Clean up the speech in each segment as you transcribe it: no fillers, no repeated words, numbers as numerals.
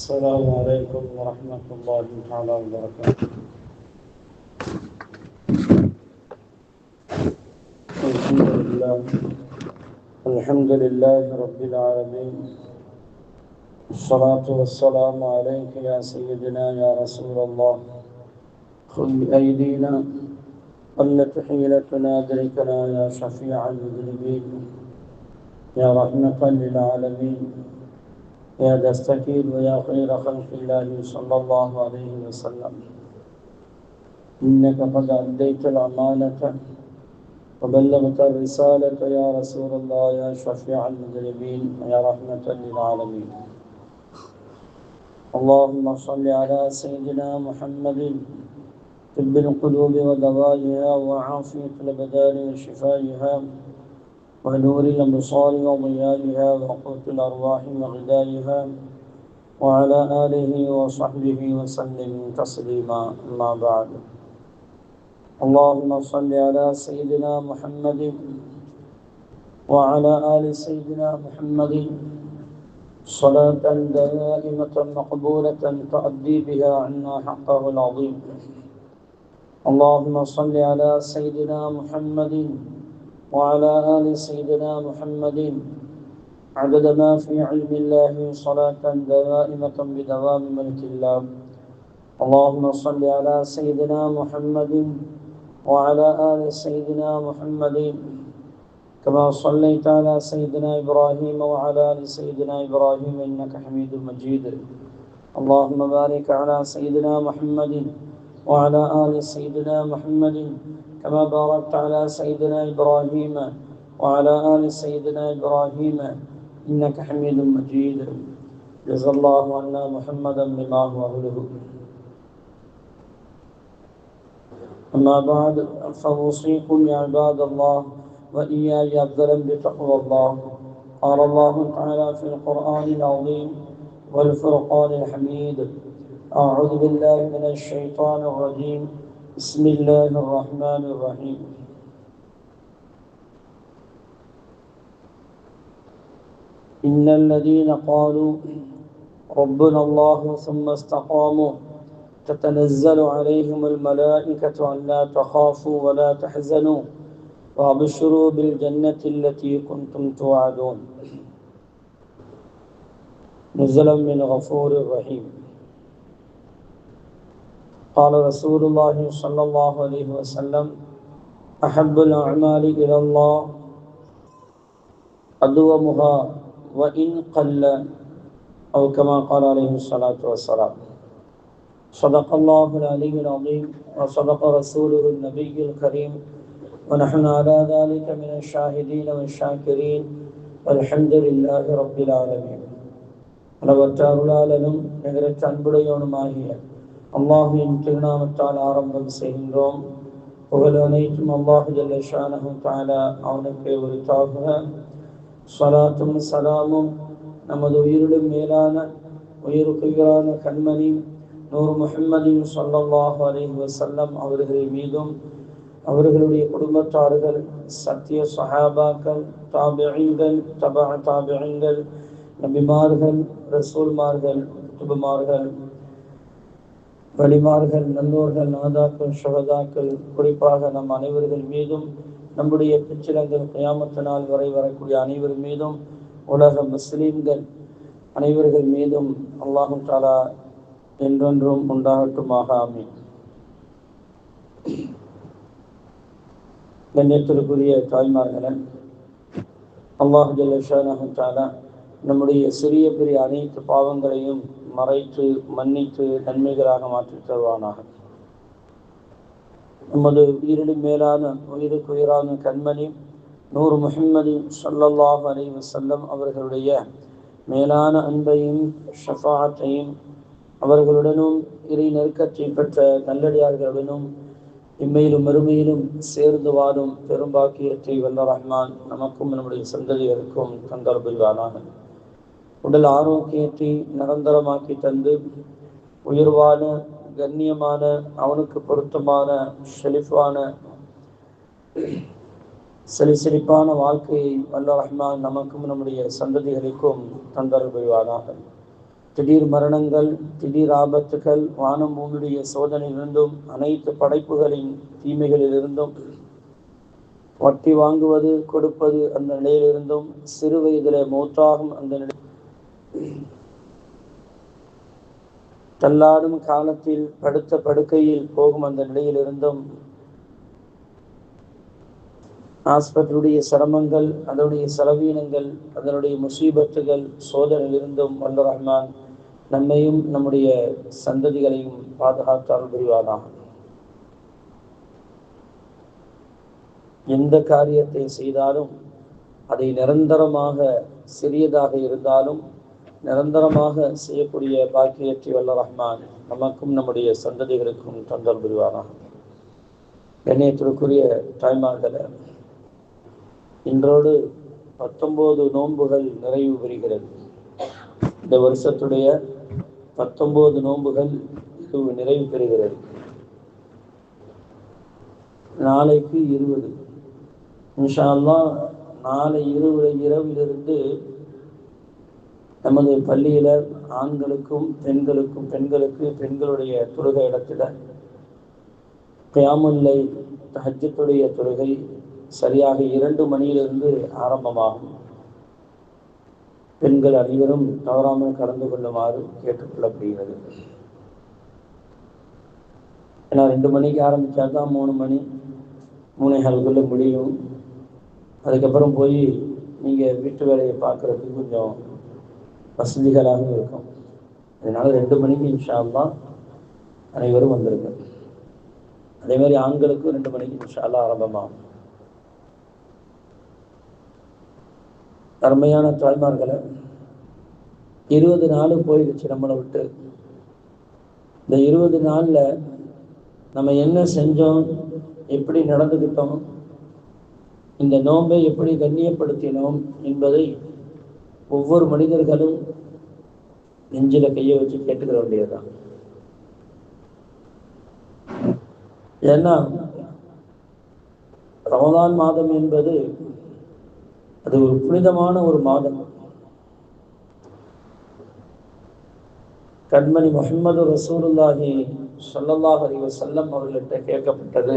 السلام عليكم ورحمة الله تعالى وبركاته. الحمد لله رب العالمين، الصلاة والسلام عليك يا سيدنا يا رسول الله. خذ بأيدينا قلت حيلتنا أدركنا يا شفيع المذنبين، يا رحمة للعالمين، يا دستكين ويا خير خلق الله صلى الله عليه وسلم. إنك قد أديت الأمانة وبلغت الرسالة يا رسول الله، يا شفيع المذنبين، يا رحمة للعالمين. اللهم صل على سيدنا محمد طب القلوب ودوائها وعافية الأبدان وشفائها ونور الأبصار وضيائها وقوت الأرواح وغذائها وعلى آله وصحبه وسلم تسليما. أما بعد، اللهم صل على سيدنا محمد وعلى آل سيدنا محمد صلاة دائمة مقبولة تؤدي بها عنا حقه العظيم. اللهم صل على سيدنا محمد وعلى آل سيدنا محمد عدد ما في علم الله صلاة دائمة بدوام ملك الله. اللهم صل على سيدنا محمد وعلى آل سيدنا محمد كما صليت على سيدنا إبراهيم وعلى آل سيدنا إبراهيم إنك حميد مجيد. اللهم بارك على سيدنا محمد وعلى آل سيدنا محمد كما باركت على سيدنا إبراهيم وعلى آل سيدنا إبراهيم إنك حميد مجيد. جزا الله عنا محمدا بما هو أهله. أما بعد، فأوصيكم يا عباد الله وإياي أفضلا بتقوى الله. قال الله تعالى في القرآن العظيم والفرقان الحميد: أعوذ بالله من الشيطان الرجيم، بسم الله الرحمن الرحيم. إن الذين قالوا ربنا الله ثم استقاموا تتنزل عليهم الملائكة ألا تخافوا ولا تحزنوا وابشروا بالجنة التي كنتم توعدون. نزلا من غفور رحيم. قال رسول الله صلى الله عليه وسلم: أحب الأعمال إلى الله أدومها وإن قل، أو كما قال عليه الصلاة والسلام. صدق الله العلي العظيم وصدق رسوله النبي الكريم، ونحن على ذلك من الشاهدين والشاكرين والحمد لله رب العالمين. அளவற்ற அருளாளனும் நிகரற்ற அன்புடையவனுமாகிய அல்லாஹுவின் திருநாமத்தால் ஆரம்பம் செய்கின்றோம். புகழ் அனைத்தும் அல்லாஹு ஜல்ல ஷானஹு தஆலா அவனுக்கே உரித்தாகுக. ஸலாத்தும் சலாமும் நமது உயிரிலும் மேலான உயிருக்குயிரான கண்மணி நூர் முஹம்மதின் ஸல்லல்லாஹு அலைஹி வஸல்லம் அவர்கள் மீதும், அவர்களுடைய குடும்பத்தார்கள், சத்திய சஹாபாக்கள், தாபிஈன்கள், தபஅ தாபிஈன்கள், நபிமார்கள், ரசூல்மார்கள், குதுபுமார்கள், வலிமார்கள், நல்லோர்கள், நாதாக்கள், ஷஹதாக்கள், குறிப்பாக நம் அனைவர்கள் மீதும், நம்முடைய பிச்சிலங்கள் கியாமத் நாள் வரை வரக்கூடிய அனைவர் மீதும், உலக முஸ்லீம்கள் அனைவர்கள் மீதும் அல்லாஹு தஆலா என்றென்றும் உண்டாகட்டுமாக. ஆமீன். கண்ணியத்திற்குரிய தாய்மார்களே, அல்லாஹு ஜல்ல ஷானஹு தஆலா நம்முடைய சிறிய பெரிய அனைத்து பாவங்களையும் மறைத்து மன்னித்து நன்மைகளாக மாற்றித் தருவானாக. நமது உயிரிலும் மேலான உயிருக்குயிரான கண்மணி நூர் முஹம்மது ஸல்லல்லாஹு அலைஹி வஸல்லம் அவர்களுடைய மேலான அன்பையும் ஷஃபாஅத்தையும் அவர்களுடனும் இறை நெருக்கத்தை பெற்ற நல்லடியார்களுடனும் இம்மையிலும் மறுமையிலும் சேர்ந்து வாழும் பெரும்பாக்கியத்தை வல்ல ரஹ்மான் நமக்கும் நம்முடைய சந்ததியருக்கும் தந்தர் புரிவானாக. உடல் ஆரோக்கியத்தை நிரந்தரமாக்கி தந்து உயர்வான கண்ணியமான அவனுக்கு பொருத்தமான செழிப்பான செழிப்பான வாழ்க்கையை வல்ல ரஹ்மான் நமக்கும் நம்முடைய சந்ததிகளுக்கும் தந்தர் புரிவானாக. திடீர் மரணங்கள், திடீர் ஆபத்துகள், வானம் பூமியுடைய சோதனையிலிருந்தும், அனைத்து படைப்புகளின் தீமைகளிலிருந்தும், வட்டி வாங்குவது கொடுப்பது அந்த நிலையிலிருந்தும், சிறு வயதில் மௌத்தாகும் அந்த நிலை, தள்ளாடும் காலத்தில் படுத்த படுக்கையில் போகும் அந்த நிலையிலிருந்தும், ஆஸ்பத்திரியுடைய சிரமங்கள், அதனுடைய செலவீனங்கள், அதனுடைய முசீபத்துகள், சோதனையிலிருந்தும் வல்ல ரஹ்மான் நம்மையும் நம்முடைய சந்ததிகளையும் பாதுகாத்தால் புரிவானாக. எந்த காரியத்தை செய்தாலும் அதை நிரந்தரமாக, சிறியதாக இருந்தாலும் நிரந்தரமாக செய்யக்கூடிய பாக்கியத்தை வல்ல ரஹ்மான் நமக்கும் நம்முடைய சந்ததிகளுக்கும் தந்தல் புரிவானாக. கண்ணியத்திற்குரிய தாய்மார்களே, இன்றோடு 19 நோன்புகள் நிறைவு பெறுகிறது. இந்த வருஷத்துடைய 19 நோன்புகள் நிறைவு பெறுகிறது. நாளைக்கு 20. இன்ஷா அல்லாஹ் நாளை இரவிலிருந்து நமது பள்ளியில ஆண்களுக்கும் பெண்களுக்கு பெண்களுடைய தொழுகை இடத்துல கியாமுல் லைல் தஹஜ்ஜுடைய தொழுகை சரியாக 2 மணியிலிருந்து ஆரம்பமாகும். பெண்கள் அனைவரும் தவறாமல் கலந்து கொள்ளுமாறு கேட்டுக்கொள்ளப்படுகிறது. ஏன்னா 2 மணிக்கு ஆரம்பித்தா தான் 3 மணி 3:15 முடியும். அதுக்கப்புறம் போய் நீங்கள் வீட்டு வேலையை பார்க்குறதுக்கு கொஞ்சம் வசதிகளாக இருக்கும். அதனால் 2 மணிக்கு இன்ஷா அல்லாஹ் அனைவரும் வந்திருங்க. அதே மாதிரி ஆண்களுக்கும் 2 மணிக்கு இன்ஷா அல்லாஹ் ஆரம்பமாகும். அருமையான தாய்மார்களை, 20 நாள் போயிடுச்சு நம்மளை விட்டு. இந்த 20 நாளில் நம்ம என்ன செஞ்சோம், எப்படி நடந்துக்கிட்டோம், இந்த நோன்பை எப்படி கண்ணியப்படுத்தினோம் என்பதை ஒவ்வொரு மனிதர்களும் நெஞ்சில கையை வச்சு கேட்டுக்கிற வேண்டியதுதான். ஏன்னா ரமதான் மாதம் என்பது அது ஒரு புனிதமான ஒரு மாதம். கண்மணி முஹம்மது ரசூலுல்லாஹி ஸல்லல்லாஹு அலைஹி வஸல்லம் அவர்களிட்ட கேட்கப்பட்டது,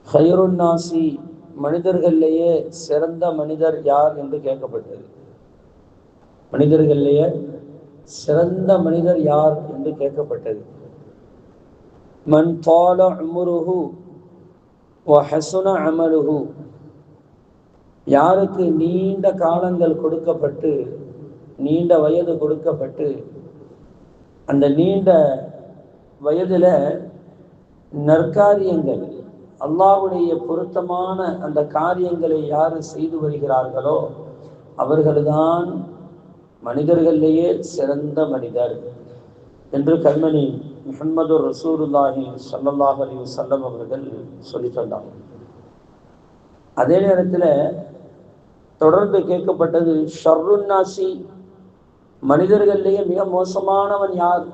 ஹைருன் நாசி, மனிதர்களிலேயே சிறந்த மனிதர் யார் என்று கேட்கப்பட்டது. மனிதர்களிலேயே சிறந்த மனிதர் யார் என்று கேட்கப்பட்டது. மன் தால உம்ருஹு வ ஹஸன அமலுஹு, யாருக்கு நீண்ட காலங்கள் கொடுக்கப்பட்டு, நீண்ட வயது கொடுக்கப்பட்டு, அந்த நீண்ட வயதுல நற்காரியங்கள், அல்லாஹ்வுடைய பொருத்தமான அந்த காரியங்களை யாரு செய்து வருகிறார்களோ அவர்கள்தான் மனிதர்களிலேயே சிறந்த மனிதர் என்று கண்மணி முஹம்மது ரசூலுல்லாஹி ஸல்லல்லாஹு அலைஹி வஸல்லம் அவர்கள் சொல்லி சொன்னாங்க. அதே நேரத்தில் தொடர்ந்து கேட்கப்பட்டது, ஷர்ருன் நாசி, மனிதர்களிலேயே மிக மோசமானவன் யார்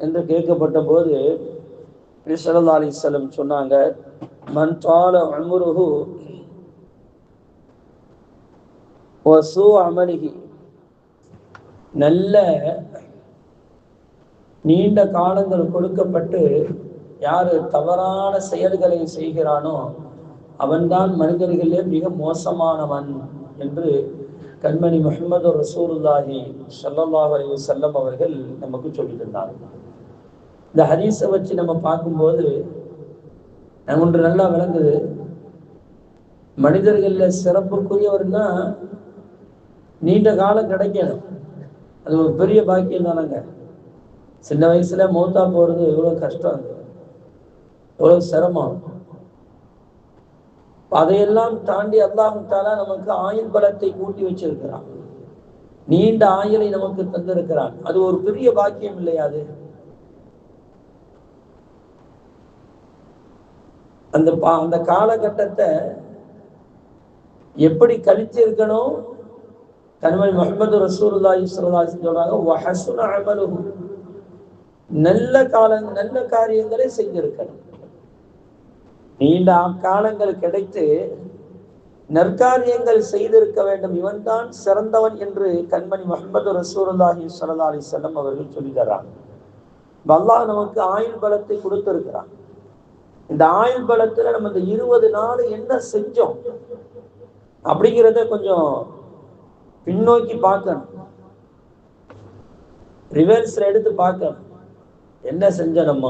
என்று கேட்கப்பட்ட போது நபி ஸல்லல்லாஹு அலைஹி வஸல்லம் சொன்னாங்க, மன் தால உம்ருஹு வ சூ அமலிஹி, நல்ல நீண்ட காலங்கள் கொடுக்கப்பட்டு யாரு தவறான செயல்களை செய்கிறானோ அவன்தான் மனிதர்களிலே மிக மோசமானவன் என்று கண்மணி முஹம்மது ரசூலுல்லாஹி ஸல்லல்லாஹு அலைஹி வஸல்லம் அவர்கள் நமக்கு சொல்லி தந்தாங்க. இந்த ஹதீஸை வச்சு நம்ம பார்க்கும்போது ஒன்று நல்லா விளங்குது. மனிதர்கள்ல சிறப்புக்குரியவர்னா நீண்ட காலம் கிடைக்கணும், அது ஒரு பெரிய பாக்கியம் தானங்க. சின்ன வயசுல மௌத்தா போறது எவ்வளவு கஷ்டம், எவ்வளவு சிரமம். அதையெல்லாம் தாண்டி அல்லாஹ் தஆலா நமக்கு ஆயுள் பலத்தை கூட்டி வச்சிருக்கிறான், நீண்ட ஆயுளை நமக்கு தந்திருக்கிறான். அது ஒரு பெரிய பாக்கியம் இல்லையா? அது அந்த காலகட்டத்தை எப்படி கழிச்சிருக்கணும், கண்மணி முஹம்மது ரசூலுல்லாஹி ஸல்லல்லாஹு அலைஹி வஸல்லம் சொல்றாங்க, வஹஸன அமலுஹு, நல்ல காரியங்களை செய்திருக்கணும். நீண்ட காலங்கள் கிடைத்து நற்காரியங்கள் செய்திருக்க வேண்டும், இவன் தான் சிறந்தவன் என்று கண்மணி முஹம்மது ரசூலுல்லாஹி ஸல்லல்லாஹு அலைஹி வஸல்லம் அவர்கள் சொல்லி தர்றாங்க. அல்லாஹ் நமக்கு ஆயுள் பலத்தை கொடுத்திருக்கிறான். இந்த ஆயுள் பலத்துல நம்ம இந்த 20 நாள் என்ன செஞ்சோம் அப்படிங்கிறத கொஞ்சம் பின்னோக்கி பார்க்கணும், ரிவர்ஸ்ல எடுத்து பார்க்கணும். என்ன செஞ்ச நம்ம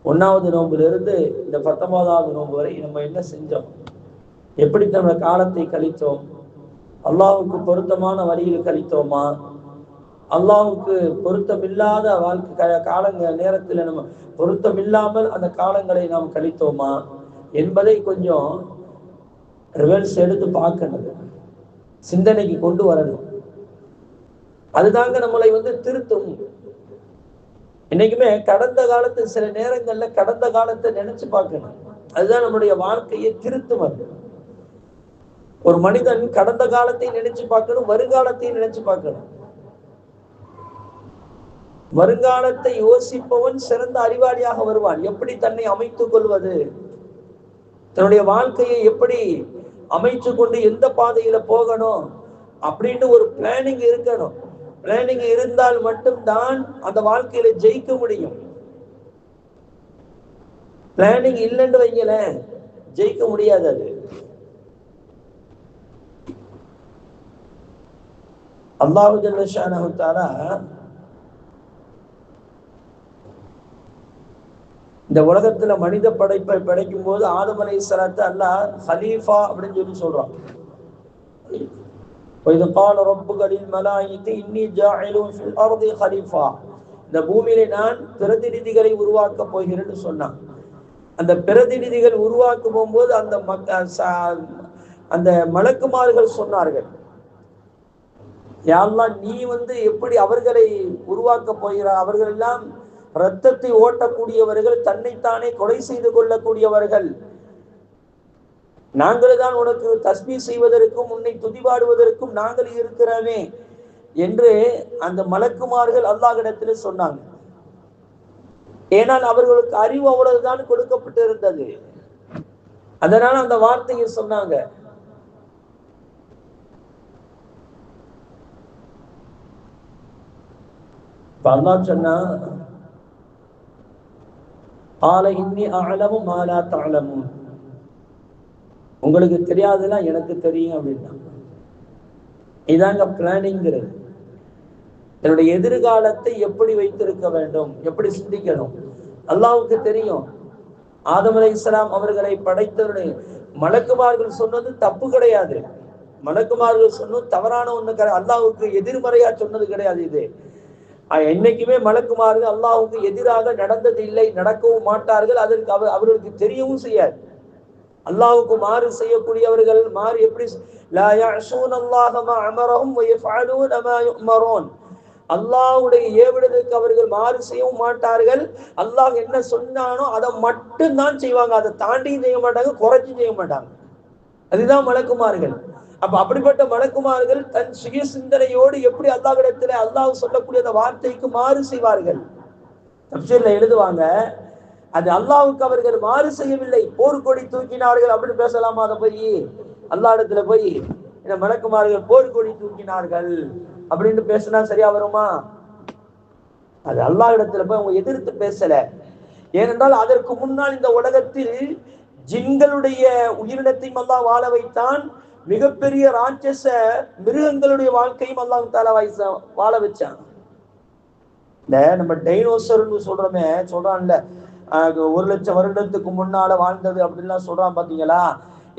1வது நோன்புல இருந்து இந்த 19வது நோன்பு வரை நம்ம என்ன செஞ்சோம், எப்படி நம்ம காலத்தை கழித்தோம், அல்லாஹ்வுக்கு பொருத்தமான வழியில் கழித்தோமா, அல்லாஹ்வுக்கு பொருத்தமில்லாத வாழ்க்கை காலங்கள் நேரத்தில் நம்ம பொருத்தமில்லாமல் அந்த காலங்களை நாம் கழித்தோமா என்பதை கொஞ்சம் ரிவர்ஸ் எடுத்து பார்க்கணும், சிந்தனைக்கு கொண்டு வரணும். அதுதாங்க நம்மளை திருத்தும். இன்னைக்குமே கடந்த காலத்து சில நேரங்கள்ல கடந்த காலத்தை நினைச்சு பார்க்கணும். அதுதான் நம்முடைய வாழ்க்கையை திருத்தும். ஒரு மனிதன் கடந்த காலத்தை நினைச்சு பார்க்கணும், வருங்காலத்தையும் நினைச்சு பார்க்கணும். வருங்காலத்தை யோசிப்பவன் சிறந்த அறிவாளியாக வருவான். எப்படி தன்னை அமைத்துக் கொள்வது, தன்னுடைய வாழ்க்கையை எப்படி அமைச்சு கொண்டு எந்த பாதையில போகணும் அப்படின்னு ஒரு பிளானிங் இருக்கணும். பிளானிங் இருந்தால் மட்டும்தான் அந்த வாழ்க்கையில ஜெயிக்க முடியும். பிளானிங் இல்லைன்னு வைங்கள ஜெயிக்க முடியாது. அது அல்லாஹு ஜல்ல ஷானஹு தஆலா இந்த உலகத்துல மனித படைப்பை படைக்கும் போது ஆதம் அலைஹிஸ்ஸலாத்தை அல்லாஹ் ஹலீஃபா அப்படின்னு சொல்லி சொல்றான். وَإِذْ قَالَ رَبُّكَ لِلْمَلَائِكَةِ إِنِّي جَاعِلٌ فِي الْأَرْضِ خَلِيفَةً, இந்த பூமியிலே நான் பிரதிநிதிகளை உருவாக்க போகிறேன்னு சொன்னான். அந்த பிரதிநிதிகள் உருவாக்க போகும்போது அந்த மலக்குமார்கள் சொன்னார்கள், யா அல்லாஹ் நீ எப்படி அவர்களை உருவாக்க போகிறார், அவர்கள் எல்லாம் இரத்தத்தை ஓட்டக்கூடியவர்கள், தன்னைத்தானே கொலை செய்து கொள்ளக்கூடியவர்கள், நாங்கள் தான் உனக்கு தஸ்பீஹ் செய்வதற்கும் உன்னை துதிபாடுவதற்கும் நாங்கள் இருக்கிறோமே என்று அந்த மலக்குமார்கள் அல்லாஹ்விடத்தில் சொன்னாங்க. ஏனால் அவர்களுக்கு அறிவு அவ்வளவுதான் கொடுக்கப்பட்டு இருந்தது. அதனால அந்த வார்த்தையை சொன்னாங்க. அல்லாஹ் சொன்னா, ஆல இன்னி அஅலமு மா லா தஅலமூன், உங்களுக்கு தெரியாதெல்லாம் எனக்கு தெரியும் அப்படின்னா. இதாங்க பிளானிங்கிறது. என்னுடைய எதிர்காலத்தை எப்படி வைத்திருக்க வேண்டும், எப்படி சிந்திக்கணும் அல்லாஹ்வுக்கு தெரியும். ஆதம் அலைஹிஸ்ஸலாம் அவர்களை படைத்தவருடைய மலக்குமார்கள் சொன்னது தப்பு கிடையாது. மலக்குமார்கள் சொன்னது தவறான ஒண்ணு கிடையாது. அல்லாஹ்வுக்கு எதிர்மறையா சொன்னது கிடையாது. இது என்னைக்குமே மலக்குமார்கள் அல்லாஹ்வுக்கு எதிராக நடந்தது இல்லை, நடக்கவும் மாட்டார்கள். அதற்கு அவர்களுக்கு தெரியவும் செய்யாது. அல்லாஹ்வுக்கு மாறு செய்யக்கூடியவர்கள் மாறு எப்படி லா யஅஸூனல்லாஹ மா அமரஹும் வ யஃஅலூன மா யுஅமரூன், அல்லாஹ்வுடைய ஏவுதலுக்கு அவர்கள் மாறு செய்யவும் மாட்டார்கள். அல்லாஹ் என்ன சொன்னானோ அதை மட்டும் தான் செய்வாங்க. அதை தாண்டியும் செய்ய மாட்டாங்க, குறைச்சும் செய்ய மாட்டாங்க. அதுதான் மலக்குமார்கள். அப்ப அப்படிப்பட்ட மலக்குமார்கள் தன் சுய சிந்தனையோடு எப்படி அல்லாஹ்விடத்துல அல்லாஹ் சொல்லக்கூடிய அந்த வார்த்தைக்கு மாறு செய்வார்கள். தஃசீர்ல எழுதுவாங்க, அது அல்லாஹ்வுக்கு அவர்கள் மாறு செய்யவில்லை, போர்க்கொடி தூக்கினார்கள் அப்படின்னு பேசலாமா? அதை போய் அல்லாஹ் இடத்துல போய் இந்த மலக்குமார்கள் போர்க்கொடி தூக்கினார்கள் அப்படின்னு பேசினா சரியா வருமா? அது அல்லாஹ் இடத்துல போய் அவங்க எதிர்த்து பேசல. ஏனென்றால் அதற்கு முன்னால் இந்த உலகத்தில் ஜின்களுடைய உயிரினத்தையும் அல்லாஹ் வாழ வைத்தான். மிகப்பெரிய ராட்சச மிருகங்களுடைய வாழ்க்கையும் அல்லாஹ் தஆலா வாழ வச்சான். இந்த நம்ம டைனோசர்னு சொல்றான்ல, 1,00,000 வருடத்துக்கு முன்னால வாழ்ந்தது அப்படின்லாம் சொல்றான் பாத்தீங்களா?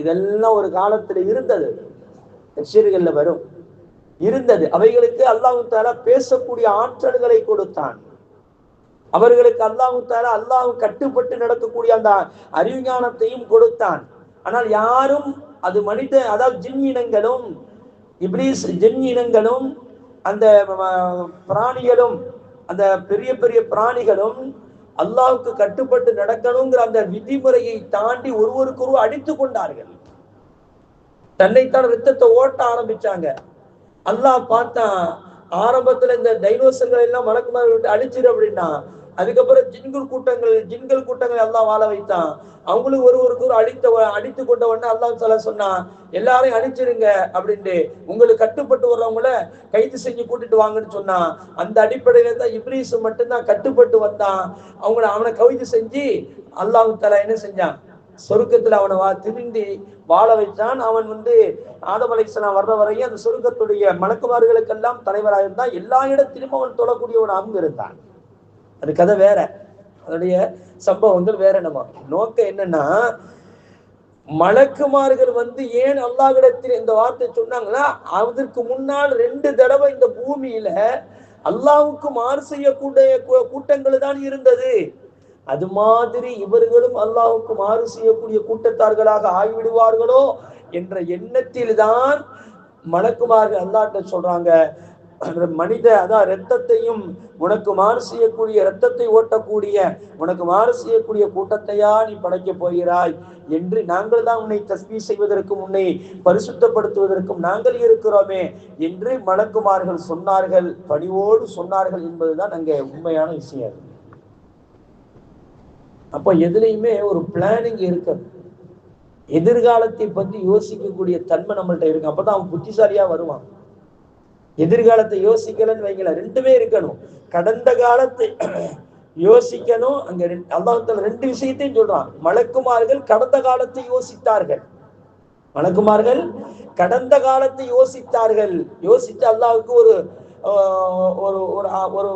இதெல்லாம் ஒரு காலத்துல இருந்தது, தஃசீர்கள்ல வரும், இருந்தது. அவைகளுக்கு அல்லாஹ் தஆலா பேசக்கூடிய ஆற்றல்களை கொடுத்தான். அவர்களுக்கு அல்லாஹ் தஆலா அல்லாஹ் கட்டுப்பட்டு நடக்கக்கூடிய அந்த அறிவுஞானத்தையும் கொடுத்தான். ஆனால் யாரும் அது அதாவது ஜின் இனங்களும் இப்லீஸ் ஜின் இனங்களும் அந்த பிராணிகளும் அந்த பெரிய பெரிய பிராணிகளும் அல்லாஹ்வுக்கு கட்டுப்பட்டு நடக்கணுங்கிற அந்த விதிமுறையை தாண்டி ஒருவருக்கொருவர் அடித்து கொண்டார்கள். தன்னைத்தான் ரத்தத்தை ஓட்ட ஆரம்பிச்சாங்க. அல்லாஹ் பார்த்தா ஆரம்பத்துல இந்த டைனோசர்கள் எல்லாம் மலக்குமார்கள் விட்டு அழிச்சிரு அப்படின்னா அதுக்கப்புறம் ஜின்கள் கூட்டங்கள் எல்லாம் வாழ வைத்தான். அவங்களுக்கு ஒருவருக்கு ஒரு அடித்து கொண்ட உடனே அல்லாஹ் தஆலா சொன்னான், எல்லாரையும் அடிச்சிருங்க அப்படின்ட்டு, உங்களுக்கு கட்டுப்பட்டு வர்றவங்கள கைது செஞ்சு கூட்டிட்டு வாங்கன்னு சொன்னான். அந்த அடிப்படையில தான் இப்ரீஸ் மட்டும்தான் கட்டுப்பட்டு வந்தான். அவனை கைது செஞ்சு அல்லாஹ் தஆலா என்ன செஞ்சான், சொர்க்கத்துல அவனை திரும்பி வாழ வச்சான். அவன் ஆதம் அலைஹிஸ்ஸலாம் வர்ற வரையும் அந்த சொர்க்கத்துடைய மலக்குமார்களுக்கெல்லாம் தலைவராக இருந்தான். எல்லா இடத்திலும் அவன் தொழக்கூடியவனாகவும் இருந்தான். அது கதை வேற, அதனுடைய சம்பவங்கள் வேற. நம்ம நோக்கம் என்னன்னா, மலக்குமார்கள் ஏன் அல்லாஹ்விடத்தில் இந்த வார்த்தை சொன்னாங்கன்னா, அதற்கு முன்னால் 2 தடவை இந்த பூமியில அல்லாஹ்வுக்கு மாறு செய்யக்கூடிய கூட்டங்கள் தான் இருந்தது. அது மாதிரி இவர்களும் அல்லாஹ்வுக்கு மாறு செய்யக்கூடிய கூட்டத்தார்களாக ஆகிவிடுவார்களோ என்ற எண்ணத்தில் தான் மலக்குமார்கள் அல்லாஹ்ட்ட சொல்றாங்க, மனித அதான் ரத்தத்தையும் உனக்கு மாறு செய்யக்கூடிய ரத்தத்தை ஓட்டக்கூடிய உனக்கு மாறு செய்யக்கூடிய கூட்டத்தையா நீ படைக்க போகிறாய் என்று நாங்கள் தான் உன்னை தஸ்பீஹ் செய்வதற்கும் உன்னை பரிசுத்தப்படுத்துவதற்கும் நாங்கள் இருக்கிறோமே என்று மலக்குமார்கள் சொன்னார்கள், பணிவோடு சொன்னார்கள் என்பதுதான் அங்கே உண்மையான விஷயம். அப்போ எதுலையுமே ஒரு பிளானிங் இருக்கு, எதிர்காலத்தை பத்தி யோசிக்கக்கூடிய தன்மை நம்மள்ட்ட இருக்கு. அப்பதான் அவன் புத்திசாலியா வருவான். எதிர்காலத்தை யோசிக்கலன்னு வைங்கள, 2மே இருக்கணும். கடந்த காலத்தை யோசிக்கணும். அங்க அல்லாஹ் தஆலா 2 விஷயத்தையும் சொல்றான். மலக்குமார்கள் கடந்த காலத்தை யோசித்தார்கள். மலக்குமார்கள் கடந்த காலத்தை யோசித்தார்கள். யோசித்து அல்லாஹ்வுக்கு ஒரு ஒரு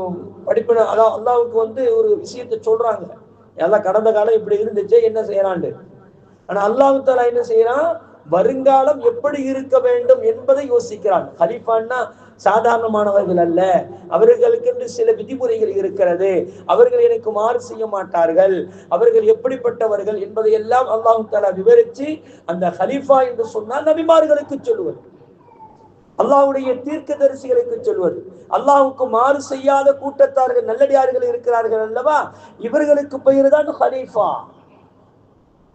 படிப்பின, அதாவது அல்லாஹ்வுக்கு ஒரு விஷயத்தை சொல்றாங்க. எல்லாம் கடந்த காலம் இப்படி இருந்துச்சு, என்ன செய்யறான்னு. ஆனா அல்லாஹ் தஆலா என்ன செய்யறான், வருங்காலம் எப்படி இருக்க வேண்டும் என்பதை யோசிக்கிறான். கலீஃபான்னா சாதாரணமானவர்கள் அல்ல, அவர்களுக்கு சில விதிமுறைகள் இருக்கிறது, அவர்கள் எனக்கு மாறு செய்ய மாட்டார்கள், அவர்கள் எப்படிப்பட்டவர்கள் என்பதை எல்லாம் அல்லாஹ் தஆலா விவரிச்சு அந்த கலீஃபா என்று சொன்னால் நபிமார்களுக்கு சொல்லுவது, அல்லாஹ்வுடைய தீர்க்கதரிசிகளுக்கு சொல்வது, அல்லாஹ்வுக்கு மாறு செய்யாத கூட்டத்தார்கள் நல்லடியார்கள் இருக்கிறார்கள் அல்லவா, இவர்களுக்கு பெயர் தான் கலீஃபா.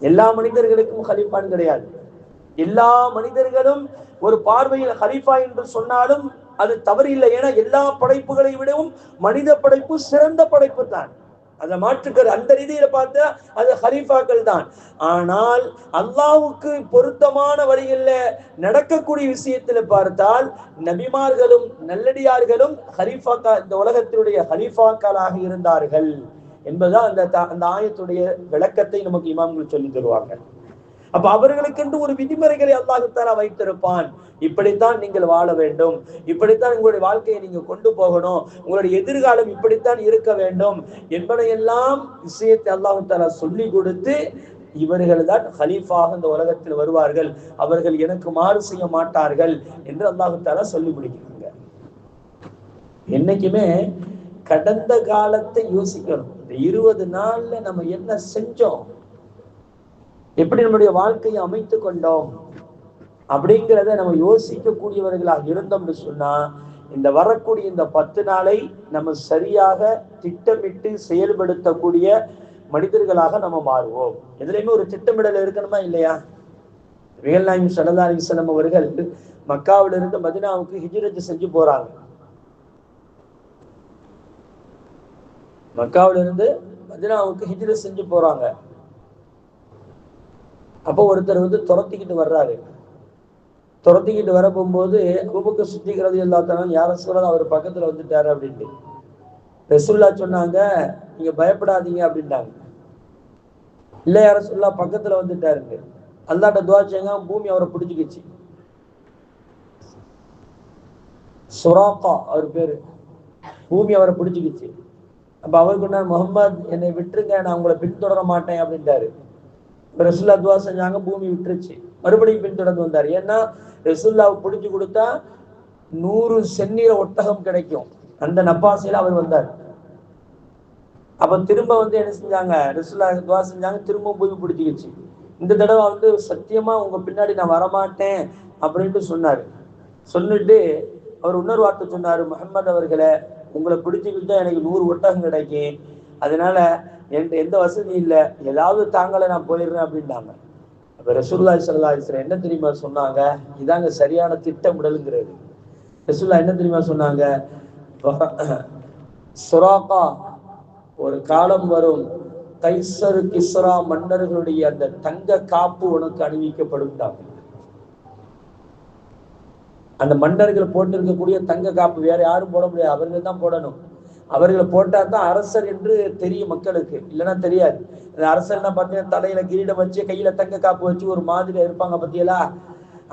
எல்லா மனிதர்களுக்கும் கலீஃபான் கிடையாது. எல்லா மனிதர்களும் ஒரு பார்வையில் கலீஃபா என்று சொன்னாலும் அது தவறு இல்லை. ஏன்னா எல்லா படைப்புகளை விடவும் மனித படைப்பு சிறந்த படைப்பு தான். அதை மாற்றுக்கிற அந்த ரீதியில பார்த்தா அது கலீஃபாக்கள் தான். ஆனால் அல்லாஹ்வுக்கு பொருத்தமான வழியில் நடக்கக்கூடிய விஷயத்துல பார்த்தால் நபிமார்களும் நல்லடியார்களும் கலீஃபாக்கள், இந்த உலகத்தினுடைய கலீஃபாக்களாக இருந்தார்கள் என்பதுதான் அந்த ஆயத்துடைய விளக்கத்தை நமக்கு இமாம்கள் சொல்லி தருவாங்க. அப்ப அவர்களுக்கென்று ஒரு விதிமுறைகளை அல்லாஹ் தஆலா வைத்திருப்பான். இப்படித்தான் நீங்கள் வாழ வேண்டும், இப்படித்தான் உங்களுடைய வாழ்க்கையை நீங்க கொண்டு போகணும், உங்களுடைய எதிர்காலம் இப்படித்தான் இருக்க வேண்டும் என்பதையெல்லாம் விஷயத்தை அல்லாஹ் தஆலா சொல்லி கொடுத்து, இவர்கள் தான் கலீஃபாக இந்த உலகத்தில் வருவார்கள், அவர்கள் எனக்கு மாறு செய்ய மாட்டார்கள் என்று அல்லாஹ் தஆலா சொல்லி முடிக்கிறாங்க. என்னைக்குமே கடந்த காலத்தை யோசிக்கணும். இந்த 20 நாள்ல நம்ம என்ன செஞ்சோம், எப்படி நம்முடைய வாழ்க்கையை அமைத்து கொண்டோம் அப்படிங்கிறத நம்ம யோசிக்கக்கூடியவர்களாக இருந்தோம்னு சொன்னா, இந்த வரக்கூடிய இந்த 10 நாளை நம்ம சரியாக திட்டமிட்டு செயல்படுத்தக்கூடிய மனிதர்களாக நம்ம மாறுவோம். எதுலையுமே ஒரு திட்டமிடல் இருக்கணுமா இல்லையா? நபிகள் நாயகம் ஸல்லல்லாஹு அலைஹி வஸல்லம் அவர்கள் மக்காவிலிருந்து மதீனாவுக்கு ஹிஜ்ரத் செஞ்சு போறாங்க. மக்காவிலிருந்து மதீனாவுக்கு ஹிஜ்ரத் செஞ்சு போறாங்க. அப்போ ஒருத்தர் துரத்திக்கிட்டு வர்றாரு. துரத்திக்கிட்டு வர போகும்போது அபூபக்கர் சித்திக் ரலியல்லாஹு அன்ஹு யார் ரசூலல்லாஹ் அவர் பக்கத்துல வந்துட்டாரு அப்படின்ட்டு ரசூலுல்லாஹ் சொன்னாங்க, நீங்க பயப்படாதீங்க அப்படின்ட்டாங்க. இல்ல யார் ரசூலுல்லாஹ் பக்கத்துல வந்துட்டாருங்க. அல்லாஹ்ட்ட துஆ செய்யுங்க, பூமி அவரை பிடிச்சிக்கிச்சு. சுராகா அவர் பேரு, பூமி அவரை பிடிச்சிக்கிச்சு. அப்ப அவருக்கு முகமது என்னை விட்டுருங்க, நான் உங்களை பின்தொடர மாட்டேன் அப்படின்ட்டாரு. ரசூலுல்லாஹ் துஆ செஞ்சாங்க, பூமி விட்டுருச்சு. மறுபடியும் பின்தொடர்ந்து வந்தார். ஏன்னா ரசூலுல்லாஹ் பிடிச்சு கொடுத்தா 100 செந்நிற ஒட்டகம் கிடைக்கும், அந்த நப்பாசையில அவர் வந்தார். அப்ப திரும்ப என்ன செஞ்சாங்க, ரசூலுல்லாஹ் துஆ செஞ்சாங்க, திரும்ப பூமி பிடிச்சிக்கிச்சு. இந்த தடவை சத்தியமா உங்க பின்னாடி நான் வரமாட்டேன் அப்படின்ட்டு சொன்னாரு. சொல்லிட்டு அவர் இன்னொரு வார்த்தை சொன்னாரு, முஹம்மது அவர்களை உங்களை பிடிச்சிக்கிட்டா எனக்கு 100 ஒட்டகம் கிடைக்கும், அதனால என்கிட்ட எந்த வசதி இல்லை, ஏதாவது தாங்களை நான் போயிடுறேன் அப்படின்ட்டாங்க. அப்ப ரசூலுல்லாஹி ஸல்லல்லாஹு அலைஹி வஸல்லம் என்ன தெரியுமா சொன்னாங்க, இதாங்க சரியான திட்டமிடலுங்கிறது. ரசூலுல்லாஹ் என்ன தெரியுமா சொன்னாங்க, சுராகா ஒரு காலம் வரும், கைசர் கிஸ்ரா மன்னர்களுடைய அந்த தங்க காப்பு உனக்கு அணிவிக்கப்படும். அந்த மன்னர்கள் போட்டிருக்கக்கூடிய தங்க காப்பு வேற யாரும் போட முடியாது, அவர்கள் தான் போடணும். அவர்களை போட்டா தான் அரசர் என்று தெரியும் மக்களுக்கு, இல்லைன்னா தெரியாது. அரசர்னா பார்த்தீங்கன்னா தலையில கிரீடம் வச்சு கையில தங்க காப்பு வச்சு ஒரு மாதிரி இருப்பாங்க பத்தியலா,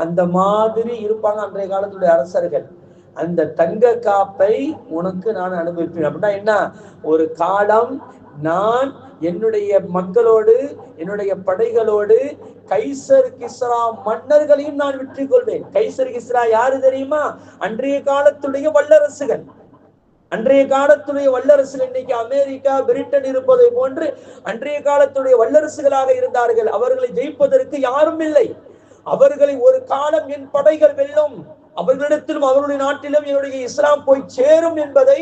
அந்த மாதிரி இருப்பாங்க அன்றைய காலத்துடைய அரசர்கள். அந்த தங்க காப்பை உனக்கு நான் அனுபவிப்பேன். அப்படின்னா என்ன, ஒரு காலம் நான் என்னுடைய மக்களோடு என்னுடைய படைகளோடு கைசர் கிஸ்ரா மன்னர்களையும் நான் வெற்றி கொள்வேன். கைசர் கிஸ்ரா யாரு தெரியுமா? அன்றைய காலத்துடைய வல்லரசுகள். அன்றைய காலத்துடைய வல்லரசுகள் இன்னைக்கு அமெரிக்கா பிரிட்டன் இருப்பதை போன்று அன்றைய காலத்துடைய வல்லரசுகளாக இருந்தார்கள். அவர்களை ஜெயிப்பதற்கு யாரும் இல்லை. அவர்களை ஒரு காலம் என் படைகள் வெல்லும், அவர்களிடத்திலும் அவருடைய நாட்டிலும் என்னுடைய இஸ்லாம் போய் சேரும் என்பதை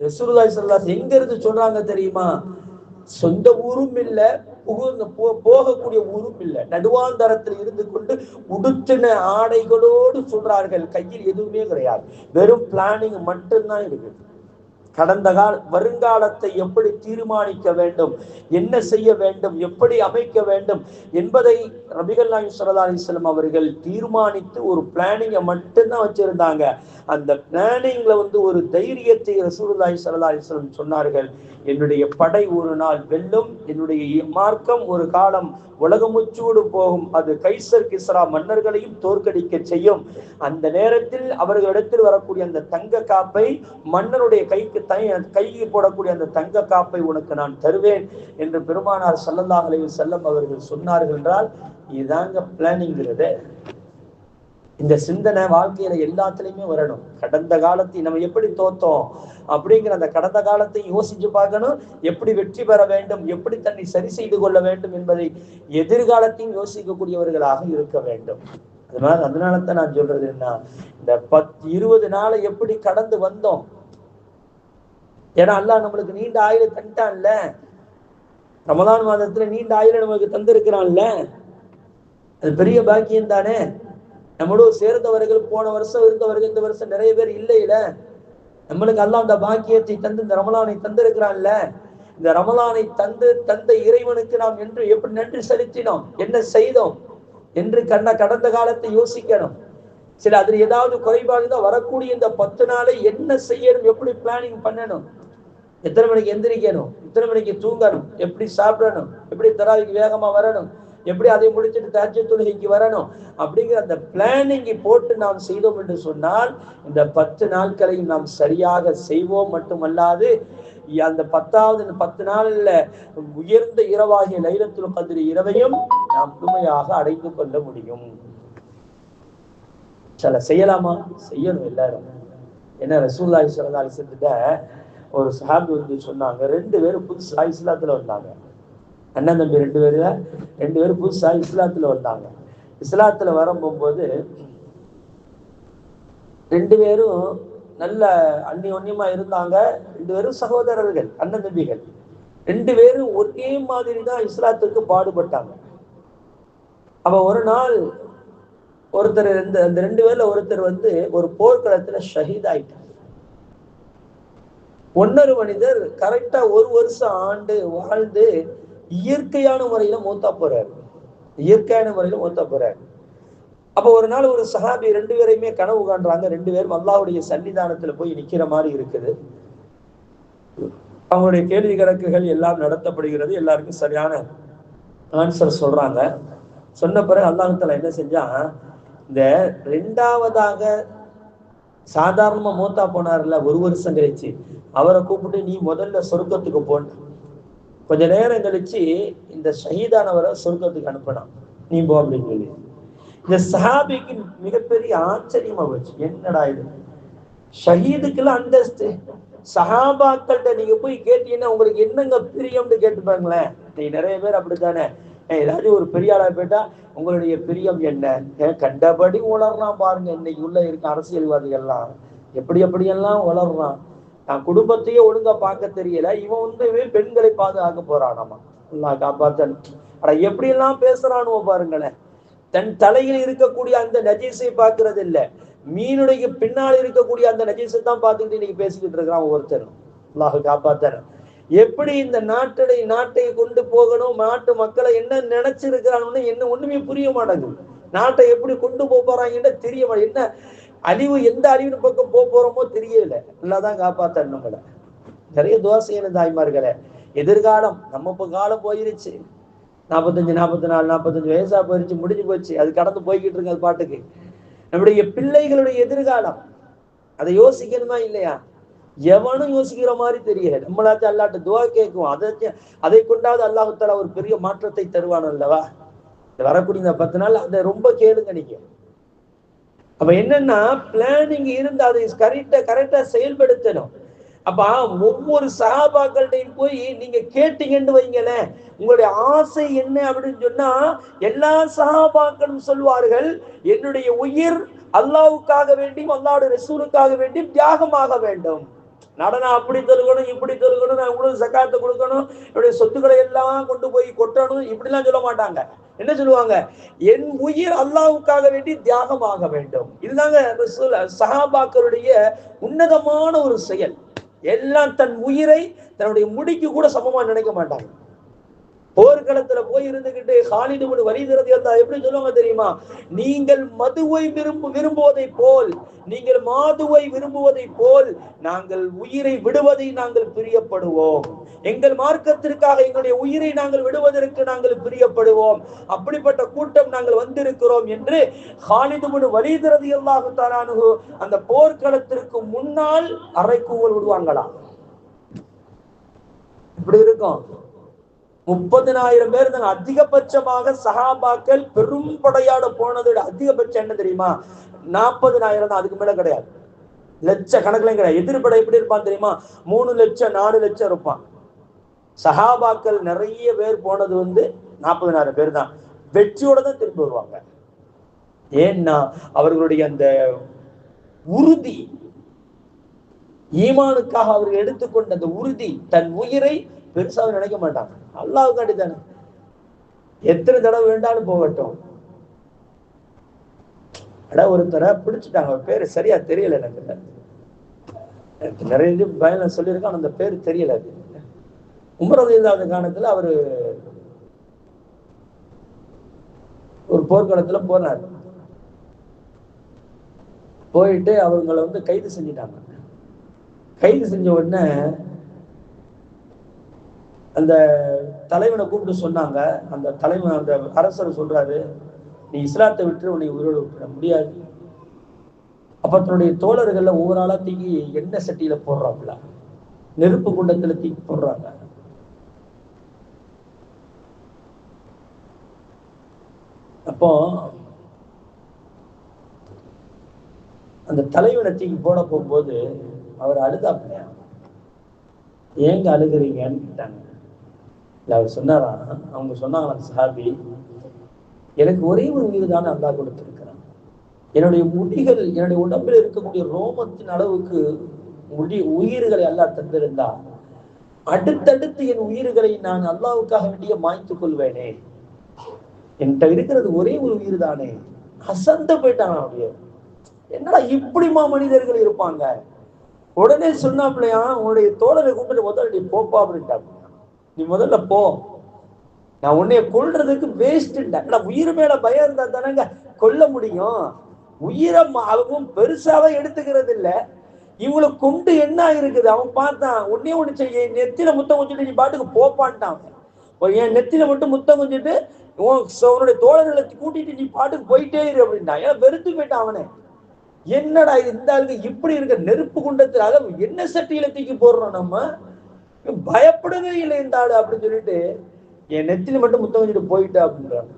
ரசூலுல்லாஹி ஸல்லல்லாஹு அலைஹி வஸல்லம் எங்க இருந்து சொல்றாங்க தெரியுமா? சொந்த ஊரும் இல்ல, போகக்கூடிய ஊரும் இல்ல, நடுவாந்தரத்தில் இருந்து கொண்டு உடுத்தின ஆடைகளோடு சொல்றார்கள். கையில் எதுவுமே கிடையாது, வெறும் பிளானிங் மட்டும்தான் இருக்கு. கடந்த வருங்காலத்தை எப்படி தீர்மானிக்க வேண்டும், என்ன செய்ய வேண்டும், எப்படி அமைக்க வேண்டும் என்பதை நபிகள் நாயகம் ஸல்லல்லாஹு அலைஹி வஸல்லம் அவர்கள் தீர்மானித்து ஒரு பிளானிங்கை மட்டும்தான் வச்சிருந்தாங்க. அந்த பிளானிங்ல ஒரு தைரியத்தை ரசூலுல்லாஹி ஸல்லல்லாஹு அலைஹி வஸல்லம் சொன்னார்கள். என்னுடைய படை ஒரு நாள் வெல்லும், என்னுடைய மார்க்கம் ஒரு காலம் உலகமுச்சூடு போகும், அது கைசர் கிஸ்ரா மன்னர்களையும் தோற்கடிக்க செய்யும். அந்த நேரத்தில் அவர்களிடத்தில் வரக்கூடிய அந்த தங்க காப்பை, மன்னருடைய கைக்கு போடக்கூடிய அந்த தங்க காப்பை உனக்கு நான் தருவேன் என்று பெருமானார் ஸல்லல்லாஹு அலைஹி வஸல்லம் அவர்கள் சொன்னார்கள் என்றால் இதாங்க பிளானிங்கிறது. இந்த சிந்தனை வாழ்க்கையில எல்லாத்துலயுமே வரணும். கடந்த காலத்தை நம்ம எப்படி தோத்தோம் அப்படிங்கிற அந்த கடந்த காலத்தை யோசிச்சு பார்க்கணும். எப்படி வெற்றி பெற வேண்டும், எப்படி தன்னை சரி செய்து கொள்ள வேண்டும் என்பதை எதிர்காலத்தையும் யோசிக்கக்கூடியவர்களாக இருக்க வேண்டும். அதனால தான் நான் சொல்றது என்ன, இந்த 20 நாளை எப்படி கடந்து வந்தோம். ஏன்னா அல்லாஹ் நம்மளுக்கு நீண்ட ஆயுளை தந்துட்டான்ல, ரமலான் மாதத்துல நீண்ட ஆயுளை நமக்கு தந்திருக்கிறான்ல, அது பெரிய பாக்கியம் தானே. நம்மளோட சேர்ந்தவர்கள் போன வருஷம் இருந்தவர்கள் இந்த வருஷம் நிறைய பேர் இல்லையில, நம்மளுக்கு அல்லாஹ் அந்த பாக்கியத்தை தந்து இந்த ரமலானை தந்திருக்கிறான்ல. இந்த ரமலானை தந்த இறைவனுக்கு நாம் என்று எப்படி நன்றி செலுத்தினோம், என்ன செய்தோம் என்று கடந்த காலத்தை யோசிக்கணும். சில அதுல ஏதாவது குறைபாடு தான் வரக்கூடிய இந்த 10 நாளை என்ன செய்யணும், எப்படி பிளானிங் பண்ணணும், எத்தனை மணிக்கு எந்திரிக்கணும், எத்தனை மணிக்கு தூங்கணும், எப்படி சாப்பிடணும், எப்படி தராவிக்கு வேகமா வரணும், எப்படி அதை முடிச்சுட்டு தஹஜ்ஜுத் தொழுகைக்கு வரணும் அப்படிங்கிற அந்த பிளானிங்கை போட்டு நாம் செய்தோம் என்று சொன்னால் இந்த 10 நாட்களையும் நாம் சரியாக செய்வோம். மட்டுமல்லாது அந்த 10 நாள்ல உயர்ந்த இரவாகிய லைலத்துல் கத்ர் இரவையும் நாம் முழுமையாக அடைந்து கொள்ள முடியும். சில செய்யலாமா? செய்யணும் எல்லாரும். என்ன, ரசூலுல்லாஹி ஸல்லல்லாஹு அலைஹி வஸல்லம் ஒரு சஹாபி சொன்னாங்க, 2 பேரும் புதுசா இஸ்லாத்துல வந்தாங்க. அண்ணன் தம்பி 2 பேரும் புதுசா இஸ்லாத்துல வந்தாங்க. இஸ்லாத்துல வரும்போது 2 பேரும் நல்ல அந்நியமா இருந்தாங்க. 2 பேரும் சகோதரர்கள், அண்ணன் தம்பிகள். 2 பேரும் ஒரே மாதிரி தான் இஸ்லாத்துக்கு பாடுபட்டாங்க. அப்ப ஒரு நாள் ஒருத்தர் அந்த 2 பேர்ல ஒருத்தர் ஒரு போர்க்களத்துல ஷஹீத் ஆயிட்டார். இன்னொரு மனிதர் கரெக்டா 1 வருஷம் ஆண்டு வாழ்ந்து இயற்கையான முறையில மூத்தா போறாரு. அப்ப ஒரு நாள் ஒரு சஹாபி 2 பேரையுமே கனவு காண்றாங்க. 2 பேரும் அல்லாஹ்வுடைய சன்னிதானத்துல போய் நிக்கிற மாதிரி இருக்குது. அவங்களுடைய கேள்வி கணக்குகள் எல்லாம் நடத்தப்படுகிறது. எல்லாருக்கும் சரியான ஆன்சர் சொல்றாங்க. சொன்ன பிறகு அல்லாஹ் தஆலா என்ன செஞ்சா, இந்த 2வதாக சாதாரணமா மூத்தா போனார்ல 1 வருஷம் கழிச்சு, அவரை கூப்பிட்டு நீ முதல்ல சொர்க்கத்துக்கு போன, கொஞ்ச நேரம் கழிச்சு இந்த ஷஹீதானவரை சொர்க்கத்துக்கு அனுப்பினான், நீ போ அப்படின்னு சொல்லி. இந்த சஹாபிக்கு மிகப்பெரிய ஆச்சரியமா போச்சு. என்னடா இது, ஷஹீதுக்குள்ள அந்தஸ்து, சஹாபாக்கள்கிட்ட நீங்க போய் கேட்டீங்கன்னா உங்களுக்கு என்னங்க பிரியம்னு கேட்டுப்பாங்களேன். நீ நிறைய பேர் அப்படித்தானே, ஏதாச்சும் ஒரு பெரிய ஆளா போயிட்டா உங்களுடைய பிரியம் என்ன, கண்டபடி உளர்றான் பாருங்க. இன்னைக்கு உள்ள இருக்க அரசியல்வாதிகள்லாம் எப்படியெல்லாம் உளர்றான். நான் குடும்பத்தையே ஒழுங்கா பார்க்க தெரியல, இவன் பெண்களை பாதுகாக்க போறானாமா, எல்லாம் காப்பாத்தன். ஆனா எப்படி எல்லாம் பேசுறானுவோ பாருங்களேன். தன் தலையில் இருக்கக்கூடிய அந்த நஜீஸை பார்க்கறது இல்ல, மீனுடைய பின்னால் இருக்கக்கூடிய அந்த நஜீஸை தான் பார்த்துக்கிட்டு இன்னைக்கு பேசிக்கிட்டு இருக்கிறான் ஒவ்வொருத்தரும். அல்லாஹ் காப்பாத்தன். எப்படி இந்த நாட்டை கொண்டு போகணும், நாட்டு மக்களை என்ன நினைச்சிருக்கிறான்னு என்ன ஒண்ணுமே புரிய மாட்டேங்குது. நாட்டை எப்படி கொண்டு போறாங்கன்னு தெரிய என்ன அழிவு, எந்த அழிவின் பக்கம் போறோமோ தெரியல. நல்லாதான் காப்பாத்த நம்மள. நிறைய துவா செய்யணும் தாய்மார்களே. எதிர்காலம் நம்ம இப்ப காலம் போயிருச்சு, 45 44 45 வயசா போயிருச்சு, முடிஞ்சு போச்சு. அது கடந்து போய்கிட்டு இருக்கு அது பாட்டுக்கு. நம்முடைய பிள்ளைகளுடைய எதிர்காலம் அதை யோசிக்கணுமா இல்லையா? எவனும் யோசிக்கிற மாதிரி தெரியல. நம்மளாச்சும் அல்லாட்ட துவா கேட்கும், அதை கொண்டாவது அல்லாஹ் தஆலா ஒரு பெரிய மாற்றத்தை தருவான் அல்லவா? வரக்கூடிய இந்த 10 நாள் அதை ரொம்ப கேளுங்க நீங்க. அப்ப என்னன்னா பிளானிங் இருந்து அதை கரெக்டா செயல்படுத்தணும். அப்ப ஒவ்வொரு சஹாபாக்கள்டையும் போய் நீங்க கேட்டீங்கன்னு வைங்களேன், உங்களுடைய ஆசை என்ன அப்படின்னு சொன்னா எல்லா சஹாபாக்களும் சொல்வார்கள், என்னுடைய உயிர் அல்லாஹ்வுக்காக வேண்டியும் அல்லாஹ்வுடைய ரசூலுக்காக வேண்டியும் தியாகமாக வேண்டும். நடனம் அப்படி தொழுகணும், இப்படி தொழுகணும், நான் உங்களுக்கு சக்காத்தை கொடுக்கணும், என்னுடைய சொத்துக்களை எல்லாம் கொண்டு போய் கொட்டணும், இப்படிலாம் சொல்ல மாட்டாங்க. என்ன சொல்லுவாங்க? என் உயிர் அல்லாஹ்வுக்காக வேண்டி தியாகமாக வேண்டும். இதுதாங்க சஹாபாக்களுடைய உன்னதமான ஒரு செயல். எல்லாம் தன் உயிரை தன்னுடைய முடிக்கு கூட சமமா நினைக்க மாட்டாங்க. போர்க்களத்துல போய் இருந்துகிட்டு காலித் இப்னு வலீத் ரலியல்லாஹு எப்படி சொல்லுவாங்க தெரியுமா? நீங்கள் மதுவை விரும்புவதை போல், நீங்கள் மாதுவை விரும்புவதை போல் நாங்கள் உயிரை விடுவதை நாங்கள் பிரியப்படுவோம். எங்கள் மார்க்கத்திற்காக எங்களுடைய உயிரை நாங்கள் விடுவதற்கு நாங்கள் பிரியப்படுவோம். அப்படிப்பட்ட கூட்டம் நாங்கள் வந்திருக்கிறோம் என்று காலித் இப்னு வலீத் ரலியல்லாஹு தஆலா அன்ஹு அந்த போர்க்களத்திற்கு முன்னால் அறைக்கூவல் விடுவாங்களாம். இப்படி இருக்கும். 30,000 பேர் இருந்தாங்க. அதிகபட்சமாக சஹாபாக்கள் பெரும் படையாட போனதோட அதிகபட்சம் என்ன தெரியுமா? 40,000 தான், அதுக்கு மேல கிடையாது. லட்ச கணக்குல கிடையாது. எதிர்படை எப்படி இருப்பான் தெரியுமா? 3 லட்சம் 4 லட்சம் இருப்பான். சஹாபாக்கள் நிறைய பேர் போனது 40,000 பேர் தான். வெற்றியோட தான் திரும்பி வருவாங்க. ஏன்னா அவர்களுடைய அந்த உறுதி, ஈமானுக்காக அவர்கள் எடுத்துக்கொண்ட அந்த உறுதி, தன் உயிரை பெருசாக நினைக்க மாட்டாங்க. அல்லாஹ்வுக்காண்டி தானே, எத்தனை தடவை வேண்டாலும் போகட்டும். ஒருத்தரை பிடிச்சிட்டாங்க, பேரு சரியா தெரியல எனக்கு, நிறைய பயன சொல்லியிருக்கான், அந்த பேரு தெரியல. அது உமர் ரலியல்லாஹு காலத்துல அவரு ஒரு போர்க்களத்துல போனார். போயிட்டு அவங்களை கைது செஞ்சிட்டாங்க. கைது செஞ்ச உடனே அந்த தலைவனை கூப்பிட்டு சொன்னாங்க. அந்த தலைவன், அந்த அரசர் சொல்றாரு, நீ இஸ்லாத்தை விட்டு உன்னை உயிரோடு விட்டுற முடியாது. அப்ப தன்னுடைய தோழர்கள்ல ஒவ்வொரு ஆளா தூக்கி எண்ணெய் சட்டியில போடுறாங்களா, நெருப்பு குண்டத்துல தூக்கி போடுறாங்க. அப்போ அந்த தலைவனை தூக்கி போட போகும்போது அவர் அழுதாப்லையா. ஏங்க அழுகுறீங்கன்னு கேட்டாங்க. இல்ல அவர் சொன்னாராம், அவங்க சொன்னாங்களாம், சஹாபி, எனக்கு ஒரே ஒரு உயிர் தானே அல்லாஹ் கொடுத்திருக்கிறான். என்னுடைய முடிகள், என்னுடைய உடம்பில் இருக்கக்கூடிய ரோமத்தின் அளவுக்கு உயிர்களை அல்லாஹ் தந்திருந்தா அடுத்தடுத்து என் உயிர்களை நான் அல்லாஹ்வுக்காக வேண்டிய மாய்த்துக் கொள்வேனே. என்கிட்ட இருக்கிறது ஒரே ஒரு உயிர் தானே. அசந்த போயிட்டாங்க. அப்படியே என்னடா இப்படிமா மனிதர்கள் இருப்பாங்க. உடனே சொன்னாப்லையா, உன்னுடைய தோழரை கூப்பிட்டு முதல்ல நீ போப்பா அப்படின்ட்டாங்க. நீ முதல்ல போ, நான் உன்னைய கொல்றதுக்கு வேஸ்ட். உயிர் மேல பயம் இருந்தா தானங்க கொல்ல முடியும். உயிரை அவங்க பெருசாவே எடுத்துக்கிறது இல்ல. இவங்களை கொண்டு என்ன இருக்குது, அவன் பார்த்தான். உடனே ஒண்ணு செய்ய, நெத்தில முத்தம் கொஞ்சிட்டு நீ பாட்டுக்கு போப்பான்ட்டான். என் நெத்தில மட்டும் முத்தம் கொஞ்சிட்டு உன்னுடைய தோழர்களை கூட்டிட்டு நீ பாட்டுக்கு போயிட்டே இரு அப்படின்ட்டான். ஏன்னா வெறுத்து போயிட்டான் அவனே. என்னடா இது, இந்த ஆளுக்கு இப்படி இருக்க, நெருப்பு குண்டத்துல அதை என்ன சட்டியில தூக்கி போடுறோம், நம்ம பயப்படவே இல்லை இந்த ஆளு அப்படின்னு சொல்லிட்டு என் நெத்தில மட்டும் முத்தம் வச்சுட்டு போயிட்டா அப்படின்றாங்க.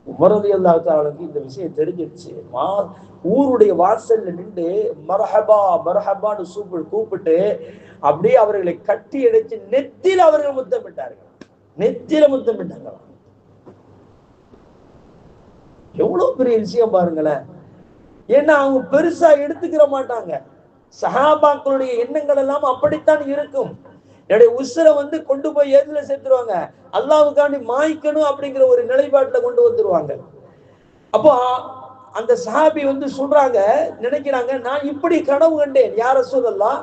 உமர் ரலியல்லாஹு தஆலாவுக்கு இந்த விஷயம் தெரிஞ்சிருச்சு. ஊருடைய வாசல்ல நின்று மர்ஹபா மர்ஹபான்னு கூப்பிட்டு அப்படியே அவர்களை கட்டி அடைச்சு நெத்தில அவர்கள் முத்தமிட்டார்கள். நெத்தில முத்தமிட்டாங்க. எவ்வளவு பெரிய விஷயம் பாருங்களேன். ஏன்னா அவங்க பெருசா எடுத்துக்கிற மாட்டாங்க. சஹாபாக்களுடைய எண்ணங்கள் எல்லாம் அப்படித்தான் இருக்கும். என்னுடைய உசுரை கொண்டு போய் ஏதுல சேர்த்துருவாங்க, அல்லாஹ்வுக்காண்டி மாய்க்கணும் அப்படிங்கிற ஒரு நிலைப்பாட்டுல கொண்டு வந்துருவாங்க. அப்போ அந்த சஹாபி சொல்றாங்க, நினைக்கிறாங்க, நான் இப்படி கனவு கண்டேன், யா ரசூலல்லாஹ்,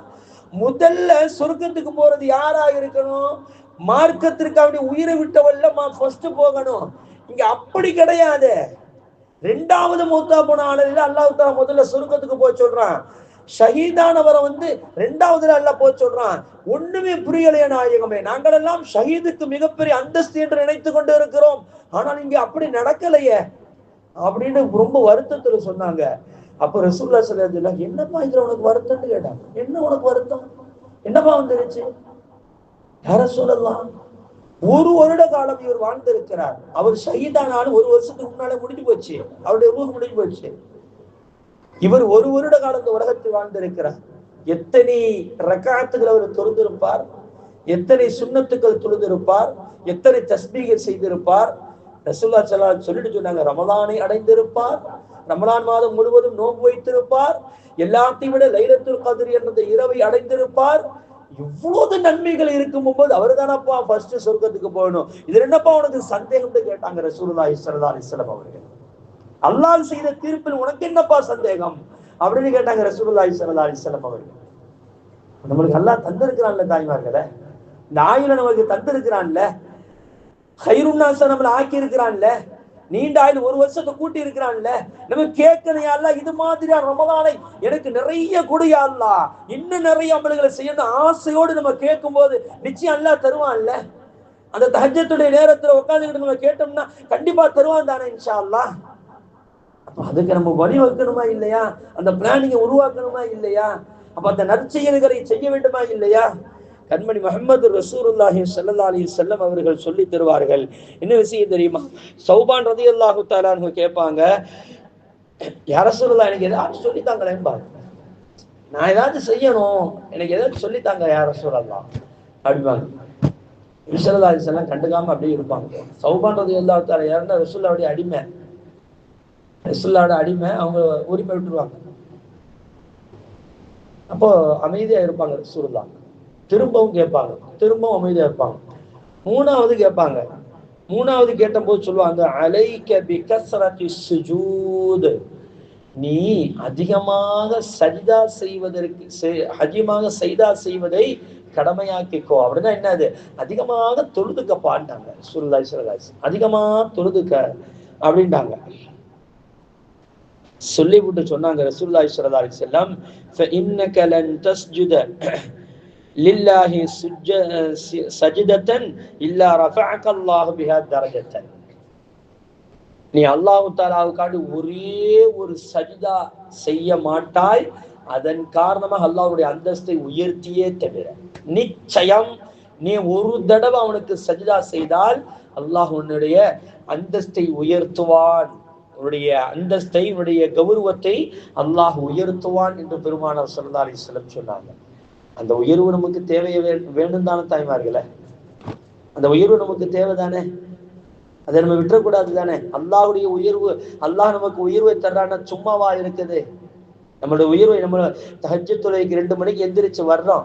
முதல்ல சொர்க்கத்துக்கு போறது யாரா இருக்கணும்? மார்க்கத்திற்காக உயிரை விட்டவல்ல ஃபர்ஸ்ட் போகணும். இங்க அப்படி கிடையாது. ரெண்டாவது மூத்தா போன ஆளுல அல்லாஹ் தஆலா முதல்ல சொர்க்கத்துக்கு போய் சொல்றான். ஷஹீதானவரை ரெண்டாவதுல அல்லாஹ் போய் சொல்றான். ஒண்ணுமே புரியலையே நாயகமே, நாங்கள் எல்லாம் ஷஹீதுக்கு மிகப்பெரிய அந்தஸ்து என்று நினைத்து கொண்டு இருக்கிறோம், ஆனால் இங்க அப்படி நடக்கலையே அப்படின்னு ரொம்ப வருத்தத்துல சொன்னாங்க. அப்ப ரசூலுல்லாஹி ஸல்லல்லாஹு அலைஹி வஸல்லம், என்னப்பா இதுல உனக்கு வருத்தம்னு கேட்டாங்க. என்ன உனக்கு வருத்தம், என்னப்பா வந்துருச்சு? யா ரசூலல்லாஹ், ஒரு வருட காலம் இவர் வாழ்ந்திருக்கிறார். அவர் ஷஹீதானாலும் 1 வருஷத்துக்கு முன்னாலே முடிஞ்சு போச்சு, அவருடைய ரூஹ் முடிஞ்சு போச்சு. இவர் 1 வருட காலம் இந்த உலகத்தில் வாழ்ந்திருக்கிறார். எத்தனை ரக்காத்துகள் அவர் தொழுதிருப்பார், எத்தனை சுன்னத்துக்கள் தொழுதிருப்பார், எத்தனை தஸ்பீகள் செய்திருப்பார். ரசூலுல்லாஹி ஸல்லல்லாஹு அலைஹி வஸல்லம் சொல்லிட்டு சொன்னாங்க, ரமலானை அடைந்திருப்பார், ரமலான் மாதம் முழுவதும் நோன்பு வைத்திருப்பார், எல்லாத்தையும் விட லைலத்துல் கத்ர் என்ற இரவை அடைந்திருப்பார். இவ்வளவு நன்மைகள் இருக்கும் போது அவர் தானப்பா ஃபர்ஸ்ட் சொர்க்கத்துக்கு போகணும், இதுல என்னப்பா உனக்கு சந்தேகம்னு கேட்டாங்க ரசூலுல்லாஹி ஸல்லல்லாஹு அலைஹி வஸல்லம் அவர்கள். அல்லாஹ் செய்த தீர்ப்பில் உனக்கு என்னப்பா சந்தேகம் அப்படின்னு கேட்டாங்க ரசூலுல்லாஹி ஸல்லல்லாஹு அலைஹி வஸல்லம் அவர்கள். நம்மளுக்கு அல்லாஹ் தந்திருக்கிறான்ல தாய்மார்களே, இந்த ஆயுளை நமக்கு தந்திருக்கிறான்ல, ஹைருன்னாஸ நம்மளை ஆக்கி இருக்கிறான்ல, நீண்ட ஆயுள் 1 வருஷத்தை கூட்டி இருக்கிறான்ல. நம்ம கேட்கணும், யா அல்லாஹ் இது மாதிரியா ரமலானை எனக்கு நிறைய கொடு யா அல்லாஹ், இன்னும் நிறைய அமல்களை செய்யணும் ஆசையோடு நம்ம கேட்கும் போது நிச்சயம் அல்லாஹ் தருவான்ல. அந்த தஹஜ்ஜுடைய நேரத்துல உட்கார்ந்துக்கிட்டு நம்ம கேட்டோம்னா கண்டிப்பா தருவான் தானே இன்ஷா அல்லாஹ். அப்ப அதுக்கு நம்ம வழி வைக்கணுமா இல்லையா? அந்த பிளானிங்கை உருவாக்கணுமா இல்லையா? அப்ப அந்த நற்செயல்களை செய்ய வேண்டுமா இல்லையா? கண்மணி முஹம்மது ரசூலுல்லாஹி ஸல்லல்லாஹு அலைஹி வஸல்லம் அவர்கள் சொல்லி தருவார்கள். என்ன விஷயம் தெரியுமா? சௌபான் ரலியல்லாஹு தஆலா அன்ஹு கேட்பாங்க, யா ரசூலுல்லாஹ், எனக்கு ஏதாவது சொல்லித்தாங்களேன்பாங்க. நான் ஏதாவது செய்யணும், எனக்கு ஏதாவது சொல்லித்தாங்க யா ரசூலல்லாஹ் அப்படிப்பாங்க. ஸல்லல்லாஹு அலைஹி வஸல்லம் கண்டுக்காம அப்படியே இருப்பாங்க. சௌபான் ரலியல்லாஹு தஆலா யாருன்னா ரசூலுல்லாஹ்வுடைய அடிமை, ரசூலுல்லாஹ்வுடைய அடிமை, அவங்க உரிமை விட்டுருவாங்க. அப்போ அமைதியா இருப்பாங்க ரசூலுல்லாஹ். திரும்பவும் கேட்பாங்க, திரும்பவும் அமைதியா இருப்பாங்க. மூணாவது கேட்பாங்க. மூணாவது கேட்ட போது சொல்லுவாங்க, அலைக பிகஸ்ரத்தி சுஜூத், நீ அதிகமாக சஜ்தா செய்வதற்கு, அதிகமாக சஜ்தா செய்வதை கடமையாக்கிக்கோ. அப்படின்னா என்னது? அதிகமாக தொழுதுக்க பாண்டாங்க ரசூலுல்லாஹி ஸல்லல்லாஹு அலைஹி வஸல்லம். அதிகமா தொழுதுக்க அப்படின்ட்டாங்க. சொல்லிவிட்டு சொன்னாங்க ரசூலுல்லாஹி ஸல்லல்லாஹு அலைஹி வஸல்லம், فإنك لن تسجد لله سجدة إلا رفعك الله بها درجة. நீ அல்லாஹ் தஆலாவுக்காக ஒரே ஒரு சஜ்தா செய்ய மாட்டாய், அதன் காரணமாக அல்லாஹ்வுடைய அந்தஸ்தை உயர்த்தியே தவிர. நிச்சயம் நீ ஒரு தடவை அவனுக்கு சஜ்தா செய்தால் அல்லாஹ் உன்னுடைய அந்தஸ்தை உயர்த்துவான், உன்னுடைய அந்தஸ்தை, உன்னுடைய கௌரவத்தை அல்லாஹ் உயர்த்துவான் என்று பெருமானார் ஸல்லல்லாஹு அலைஹி வஸல்லம் சொன்னாங்க. அந்த உயர்வு நமக்கு தேவைய வேண்டும் தானே தாய்மார்களே? அந்த உயர்வு நமக்கு தேவைதானே? அதை நம்ம விட்டுறக்கூடாது தானே? அல்லாஹ்வுடைய உயர்வு, அல்லாஹ் நமக்கு உயர்வை தர்றான்னா சும்மாவா இருக்குது? நம்மளுடைய உயர்வை, நம்ம தஹஜ்ஜுத் தொழுகைக்கு 2 மணிக்கு எந்திரிச்சு வர்றோம்.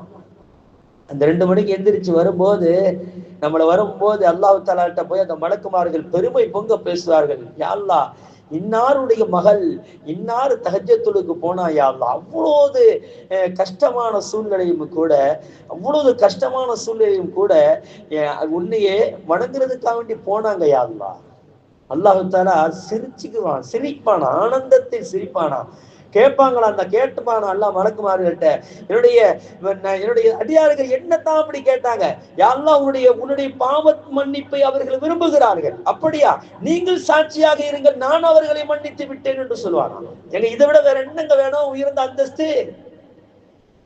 அந்த 2 மணிக்கு எந்திரிச்சு வரும்போது, வரும்போது அல்லாஹ் தஆலாட்ட போய் அந்த மலக்குமார்கள் பெருமை பொங்க பேசுவார்கள், யா அல்லாஹ், இன்னாருடைய மகள் இன்னார் தஹஜ்ஜுத்துக்கு போனா யா அல்லாஹ், அவ்வளவு கஷ்டமான சூழ்நிலையும் கூட, அவ்வளவு கஷ்டமான சூழ்நிலையும் கூட உன்னையே வணங்குறதுக்காக வேண்டி போனாங்க யா அல்லாஹ். அல்லாஹ் தஆலா சிரிப்பானா, ஆனந்தத்தில் சிரிப்பானா. கேட்பாங்களா, அந்த கேட்டுப்பானா அல்லாஹ் மலக்குமார்கள்ட்ட, என்னுடைய அடியார்கள் என்னத்தான் அப்படி கேட்டாங்க? யா அல்லாஹ், உன்னுடைய பாவ மன்னிப்பை அவர்கள் விரும்புகிறார்கள். அப்படியா? நீங்கள் சாட்சியாக இருங்கள், நான் அவர்களை மன்னித்து விட்டேன் என்று சொல்லுவானா? எங்க இதை விட வேற என்னங்க வேணும் உயர்ந்த அந்தஸ்து?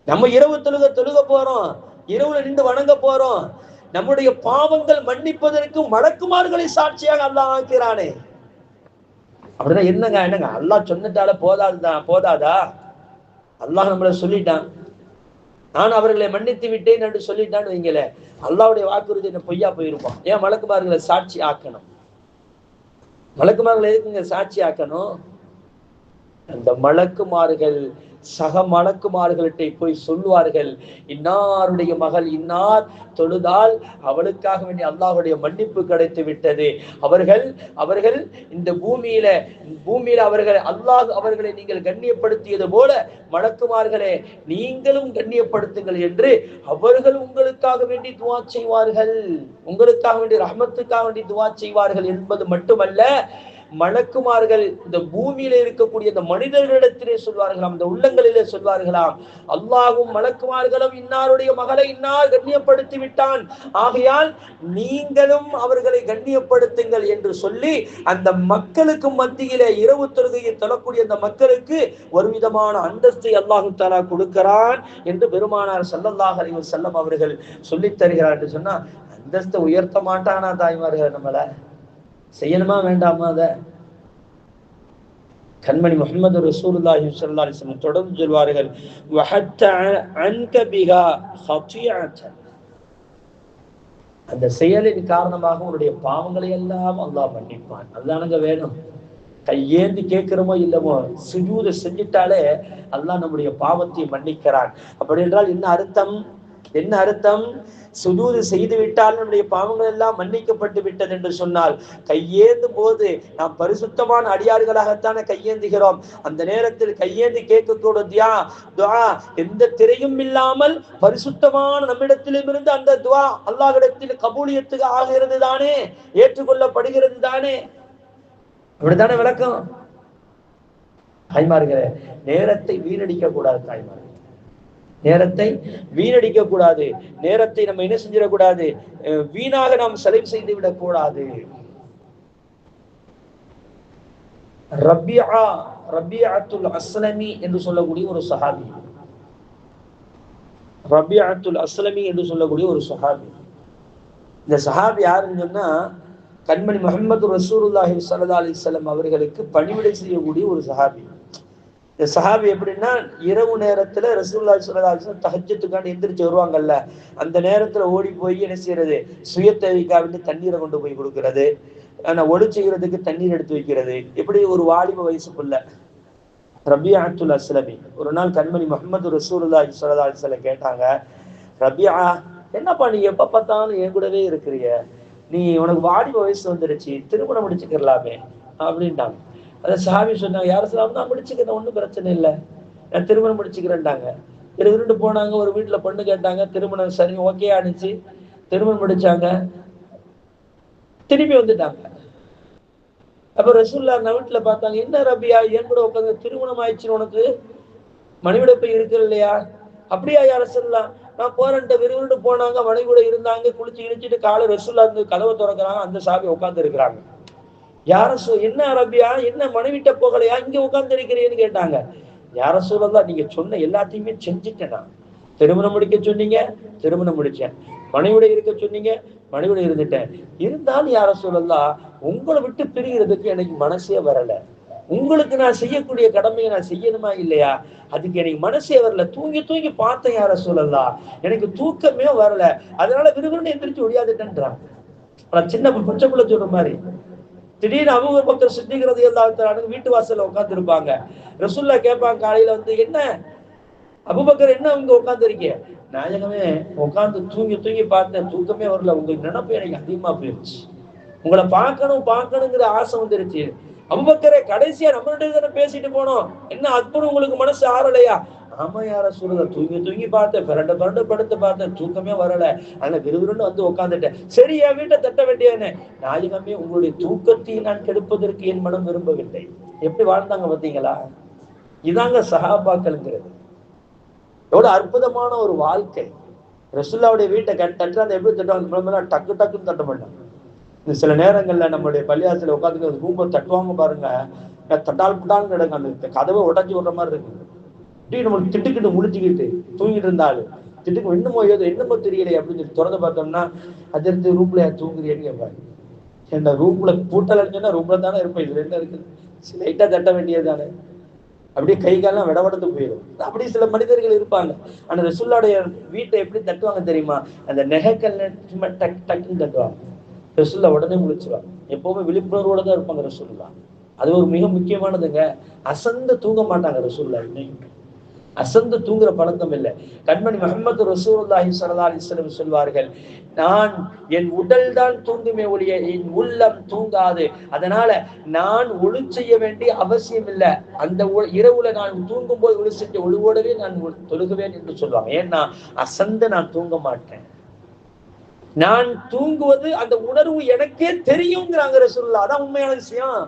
நம்ம இரவு தொழுக போறோம், இரவுல நின்று வணங்க போறோம், நம்முடைய பாவங்கள் மன்னிப்பதற்கு மலக்குமார்களை சாட்சியாக அல்லாஹ் ஆக்கிறானே. அப்படின்னா என்னங்க அல்லாஹ் சொன்னதால போதாதா? அல்லாஹ் நம்மள சொல்லிட்டான், நான் அவர்களை மன்னித்து விட்டேன் என்று சொல்லிட்டான்னு வைங்களே, அல்லாஹ்வுடைய வாக்குறுதி என்ன பொய்யா போயிருப்பான்? ஏன் மலக்குமார்களை சாட்சி ஆக்கணும்? மலக்குமார்களை எதுக்குங்க சாட்சி ஆக்கணும்? அந்த மலக்குமார்கள் சக மலக்குமார்கள்ட்ட போய் சொல்லுவார்கள், இன்னாருடைய மகள் இன்னார் தொழுதால் அவளுக்காக வேண்டிய அல்லாஹ்வுடைய மன்னிப்பு கிடைத்து விட்டது. அவர்கள் அவர்கள் இந்த பூமியில அவர்கள் அல்லாஹ் அவர்களை நீங்கள் கண்ணியப்படுத்தியது போல மலக்குமார்களே நீங்களும் கண்ணியப்படுத்துங்கள் என்று அவர்கள் உங்களுக்காக வேண்டி துவா செய்வார்கள், உங்களுக்காக வேண்டி ரஹ்மத்துக்காக வேண்டி துவா செய்வார்கள் என்பது மட்டுமல்ல, மலக்குமார்கள் இந்த பூமியில இருக்கக்கூடிய இந்த மனிதர்களிடத்திலே சொல்வார்களாம், இந்த உள்ளங்களிலே சொல்வார்களாம், அல்லாஹும் மலக்குமார்களும் இன்னாருடைய மகளை இன்னார் கண்ணியப்படுத்தி விட்டான், ஆகையால் நீங்களும் அவர்களை கண்ணியப்படுத்துங்கள் என்று சொல்லி அந்த மக்களுக்கு மத்தியிலே இரவு தொழுகையை தொழக்கூடிய அந்த மக்களுக்கு ஒரு விதமான அந்தஸ்தை அல்லாஹு தஆலா கொடுக்கிறான் என்று பெருமானார் ஸல்லல்லாஹு அலைஹி வஸல்லம் அவர்கள் சொல்லித் தருகிறார் என்று சொன்னா, அந்தஸ்தை உயர்த்த மாட்டானா தாய்மார்கள்? நம்மள செய்யணுமா வேண்டாமா? அத கண்மணி முஹம்மது ரசூலுல்லாஹி ஸல்லல்லாஹு அலைஹி வஸல்லம் தொடர்ந்து சொல்வார்கள், வஹத்த அன்க பிஹா ஹதியஅன், அந்த செயலின் காரணமாக உன்னுடைய பாவங்களை எல்லாம் அல்லாஹ் மன்னிப்பான். அதுதானங்க வேணும். கையேந்து கேட்கிறோமோ இல்லமோ, சுஜூத செஞ்சிட்டாலே அல்லாஹ் நம்முடைய பாவத்தை மன்னிக்கிறான். அப்படி என்றால் என்ன அர்த்தம்? என்ன அர்த்தம்? சுஜூது செய்து விட்டால் நம்முடைய பாவங்கள் எல்லாம் மன்னிக்கப்பட்டு விட்டது என்று சொன்னால், கையேந்தும் போது நாம் பரிசுத்தமான அடியார்களாகத்தானே கையேந்துகிறோம். அந்த நேரத்தில் கையேந்து கேட்கக்கூடிய துஆ எந்த திரையும் இல்லாமல் பரிசுத்தமான நம்மிடத்திலும் இருந்து அந்த துஆ அல்லாஹ்விடத்தில் கபூலியத்துக்கு ஆகிறது தானே, ஏற்றுக்கொள்ளப்படுகிறது தானே. அப்படித்தானே விளக்கம். தாய்மார்களே, நேரத்தை வீணடிக்க கூடாது. தாய்மார்கள், நேரத்தை வீணடிக்க கூடாது. நேரத்தை நம்ம என்ன செஞ்சிடக்கூடாது, வீணாக நாம் செலவு செய்து விடக் கூடாது. ரபிஅத்துல் அஸ்லமி என்று சொல்லக்கூடிய ஒரு சஹாபி, ரபிஅத்துல் அஸ்லமி என்று சொல்லக்கூடிய ஒரு சஹாபி. இந்த சஹாபி யாருன்னு சொன்னா, கண்மணி முஹம்மது ரசூலுல்லாஹி ஸல்லல்லாஹு அலைஹி வஸல்லம் அவர்களுக்கு பணிவிடை செய்யக்கூடிய ஒரு சஹாபி. இந்த சஹாபி எப்படின்னா, இரவு நேரத்துல ரசூலுல்லாஹி ஸல்லல்லாஹு அலைஹி வஸல்லம் தஹஜ்ஜுதுக்காண்டி எந்திரிச்சு வருவாங்கல்ல, அந்த நேரத்துல ஓடி போய் என்ன செய்யறது, சுய தேவைக்காக வேண்டி தண்ணீரை கொண்டு போய் கொடுக்கறது, ஒளி செய்யறதுக்கு தண்ணீர் எடுத்து வைக்கிறது. இப்படி ஒரு வாலிப வயசு புள்ள ரபிஅத்துல் அஸ்லமி. ஒரு நாள் கண்மணி முஹம்மது ரசூலுல்லாஹி ஸல்லல்லாஹு அலைஹி வஸல்லம் கேட்டாங்க, ரபியா, என்னப்பா நீ எப்ப பார்த்தாலும் என் கூடவே இருக்கிறிய, நீ உனக்கு வாலிப வயசு வந்துருச்சு, திருமணம் முடிச்சுக்கலாமே அப்படின்ட்டாங்க. அதை சஹாபி சொன்னாங்க, யார சொல்லாம நான் முடிச்சுக்கிறேன், ஒன்றும் பிரச்சனை இல்லை, நான் திருமணம் முடிச்சுக்கிறேன்ட்டாங்க. இருண்டு போனாங்க, ஒரு வீட்டுல பொண்ணு கேட்டாங்க, திருமணம் சரி ஓகே ஆனிச்சு, திருமணம் முடிச்சாங்க, திரும்பி வந்துட்டாங்க. அப்ப ரசூலுல்லாஹ் நான் வீட்டுல பார்த்தாங்க, என்ன ரபியா என் கூட உட்காந்து திருமணம் ஆயிடுச்சு, உனக்கு மனைவிடப்பை இருக்கு இல்லையா? அப்படியா யார சொல்லலாம், நான் போறேன்ட்டு விறுவிறுன்னு போனாங்க, மனைவி கூட இருந்தாங்க, குளிச்சு இழிச்சிட்டு காலை ரசூலுல்லாஹ் இருந்து கதவை திறக்கிறாங்க, அந்த சாபி உட்கார்ந்து இருக்கிறாங்க. யார என்ன ரபியா, என்ன மனைவிட்ட போகலையா, இங்க உட்கார்ந்து இருக்கிறேன்னு கேட்டாங்க. யார சொல்லலாம், நீங்க சொன்ன எல்லாத்தையுமே செஞ்சுட்டேன், நான் திருமணம் முடிக்க சொன்னீங்க, திருமணம் முடிச்சேன், மனைவிட இருக்க சொன்னீங்க, மனைவிட இருந்துட்டேன், இருந்தாலும் யார சொல்லலாம், உங்களை விட்டு பிரிகிறதுக்கு எனக்கு மனசே வரல, உங்களுக்கு நான் செய்யக்கூடிய கடமையை நான் செய்யணுமா இல்லையா, அதுக்கு எனக்கு மனசே வரல, தூங்கி தூங்கி பார்த்தேன் யார சொல்லலாம், எனக்கு தூக்கமே வரல, அதனால விறுவிறுன்னு எந்திரிச்சு ஒடியாதுட்டேன்றான். சின்ன பச்சை பிள்ளை சொல்ற மாதிரி. திடீர்னு அபூபக்கர் சித்திக் ரலியல்லாஹு தஆலா வீட்டு வாசல்ல உட்கார்ந்து இருப்பாங்க. ரசூலுல்லாஹ் கேட்பாங்க காலையில வந்து, என்ன அபூபக்கர் என்ன இங்க உட்கார்ந்து இருக்கீங்க? நாயகமே உட்கார்ந்து தூங்கி தூங்கி பார்த்தேன், தூக்கமே வரல, உங்களுக்கு நினைப்பு எனக்கு அதிகமா போயிருச்சு, உங்களை பார்க்கணுங்கிற ஆசை வந்துருச்சு. அபூபக்கரே கடைசியா நம்ம பேசிட்டு போனோம், என்ன அற்புதம், உங்களுக்கு மனசு ஆறலையா? ஆமா யார சொல்லுங்க, தூங்கி தூங்கி பார்த்தேன், பிறண்டு படுத்து பார்த்தேன், தூக்கமே வரல, அதனால விறுவிறுன்னு வந்து உட்காந்துட்டேன். சரி என் வீட்டை தட்ட வேண்டியன்னு. நாயகமே உங்களுடைய தூக்கத்தை நான் கெடுப்பதற்கு என் மனம் விரும்பவில்லை. எப்படி வாழ்ந்தாங்க பார்த்தீங்களா? இதாங்க சஹாபாக்கள்ங்கிறது. எவ்வளவு அற்புதமான ஒரு வாழ்க்கை. ரசூலுல்லாஹ்வுடைய வீட்டை தட்டுறாங்க, எப்படி தட்டுவாங்க, டக்கு டக்குன்னு தட்ட மாட்டாங்க. இந்த சில நேரங்கள்ல நம்மளுடைய பள்ளியாசல உட்காந்து ரூம்ப தட்டுவாங்க பாருங்க, தட்டால் புட்டான்னு கிடக்கு, அந்த கதவை உடஞ்சி விடுற மாதிரி இருக்கு. இப்படி நம்மளுக்கு திட்டுக்கிட்டு முடிச்சுக்கிட்டு தூங்கிட்டு இருந்தாலும் திட்டுக்கு என்னமோ தெரியலையே அப்படின்னு சொல்லி திறந்து பார்த்தோம்னா, அதிர்ந்து ரூம்ல தூங்குறியன்னு கேட்பாரு. ஏன்னா ரூம்ல பூட்டல் அடிச்சோன்னா ரூம்ல தானே இருப்பேன், இதுல என்ன இருக்குது, லைட்டா தட்ட வேண்டியது தானே, அப்படியே கை காலம் விடவடத்து போயிடும். அப்படி சில மனிதர்கள் இருப்பாங்க. ஆனா ரசூலுல்லாஹ்வுடைய வீட்டை எப்படி தட்டுவாங்க தெரியுமா, அந்த நெகக்கல்ல சும்மா டக் டக்குன்னு தட்டுவாங்க. ரசூலுல்லாஹ் உடனே முழிச்சுவாங்க. எப்பவுமே விழிப்புணர்வோட தான் இருப்பாங்க ரசூலுல்லாஹ். அது ஒரு மிக முக்கியமானதுங்க. அசந்து தூங்க மாட்டாங்க ரசூலுல்லாஹ். இன்னைக்கு அசந்து தூங்குற பழக்கம் இல்லை. கண்மணி முஹம்மது ரசூலுல்லாஹி ஸல்லல்லாஹு அலைஹி வஸல்லம் சொல்வார்கள், நான் என் உடல் தான் தூங்குமே ஒழிய என் உள்ளம் தூங்காது. அதனால நான் ஒளி செய்ய வேண்டிய அவசியம் இல்லை. அந்த இரவுல நான் தூங்கும் போது ஒளி செஞ்ச ஒளிவோடவே நான் தொழுகுவேன் என்று சொல்லுவாங்க. ஏன்னா அசந்து நான் தூங்க மாட்டேன். நான் தூங்குவது அந்த உணர்வு எனக்கே தெரியுங்கிறாங்க ரசூலுல்லாஹ். அதான் உண்மையான விஷயம்.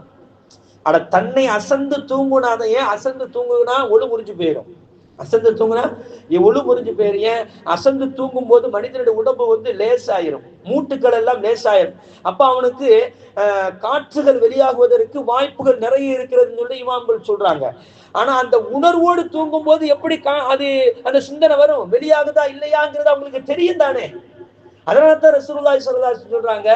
அட தன்னை அசந்து தூங்குனாத, ஏன் அசந்து தூங்குனா ஒளி முறிஞ்சு போயிடும். அசந்து தூங்குனா ஒளி முறிஞ்சு போயிரு. ஏன் அசந்து தூங்கும் போது மனிதனுடைய உடம்பு வந்து லேசாயிரும், மூட்டுக்கள் எல்லாம் லேசாயிரும். அப்ப அவனுக்கு காற்றுகள் வெளியாகுவதற்கு வாய்ப்புகள் நிறைய இருக்கிறதுன்னு சொல்லி இமாம்கள் சொல்றாங்க. ஆனா அந்த உணர்வோடு தூங்கும் போது எப்படி அது அந்த சிந்தனை வரும், வெளியாகுதா இல்லையாங்கிறது அவங்களுக்கு தெரியும் தானே. அதனால்தான் ரசூலுல்லாஹி ஸல்லல்லாஹு அலைஹி வஸல்லம் சொல்றாங்க,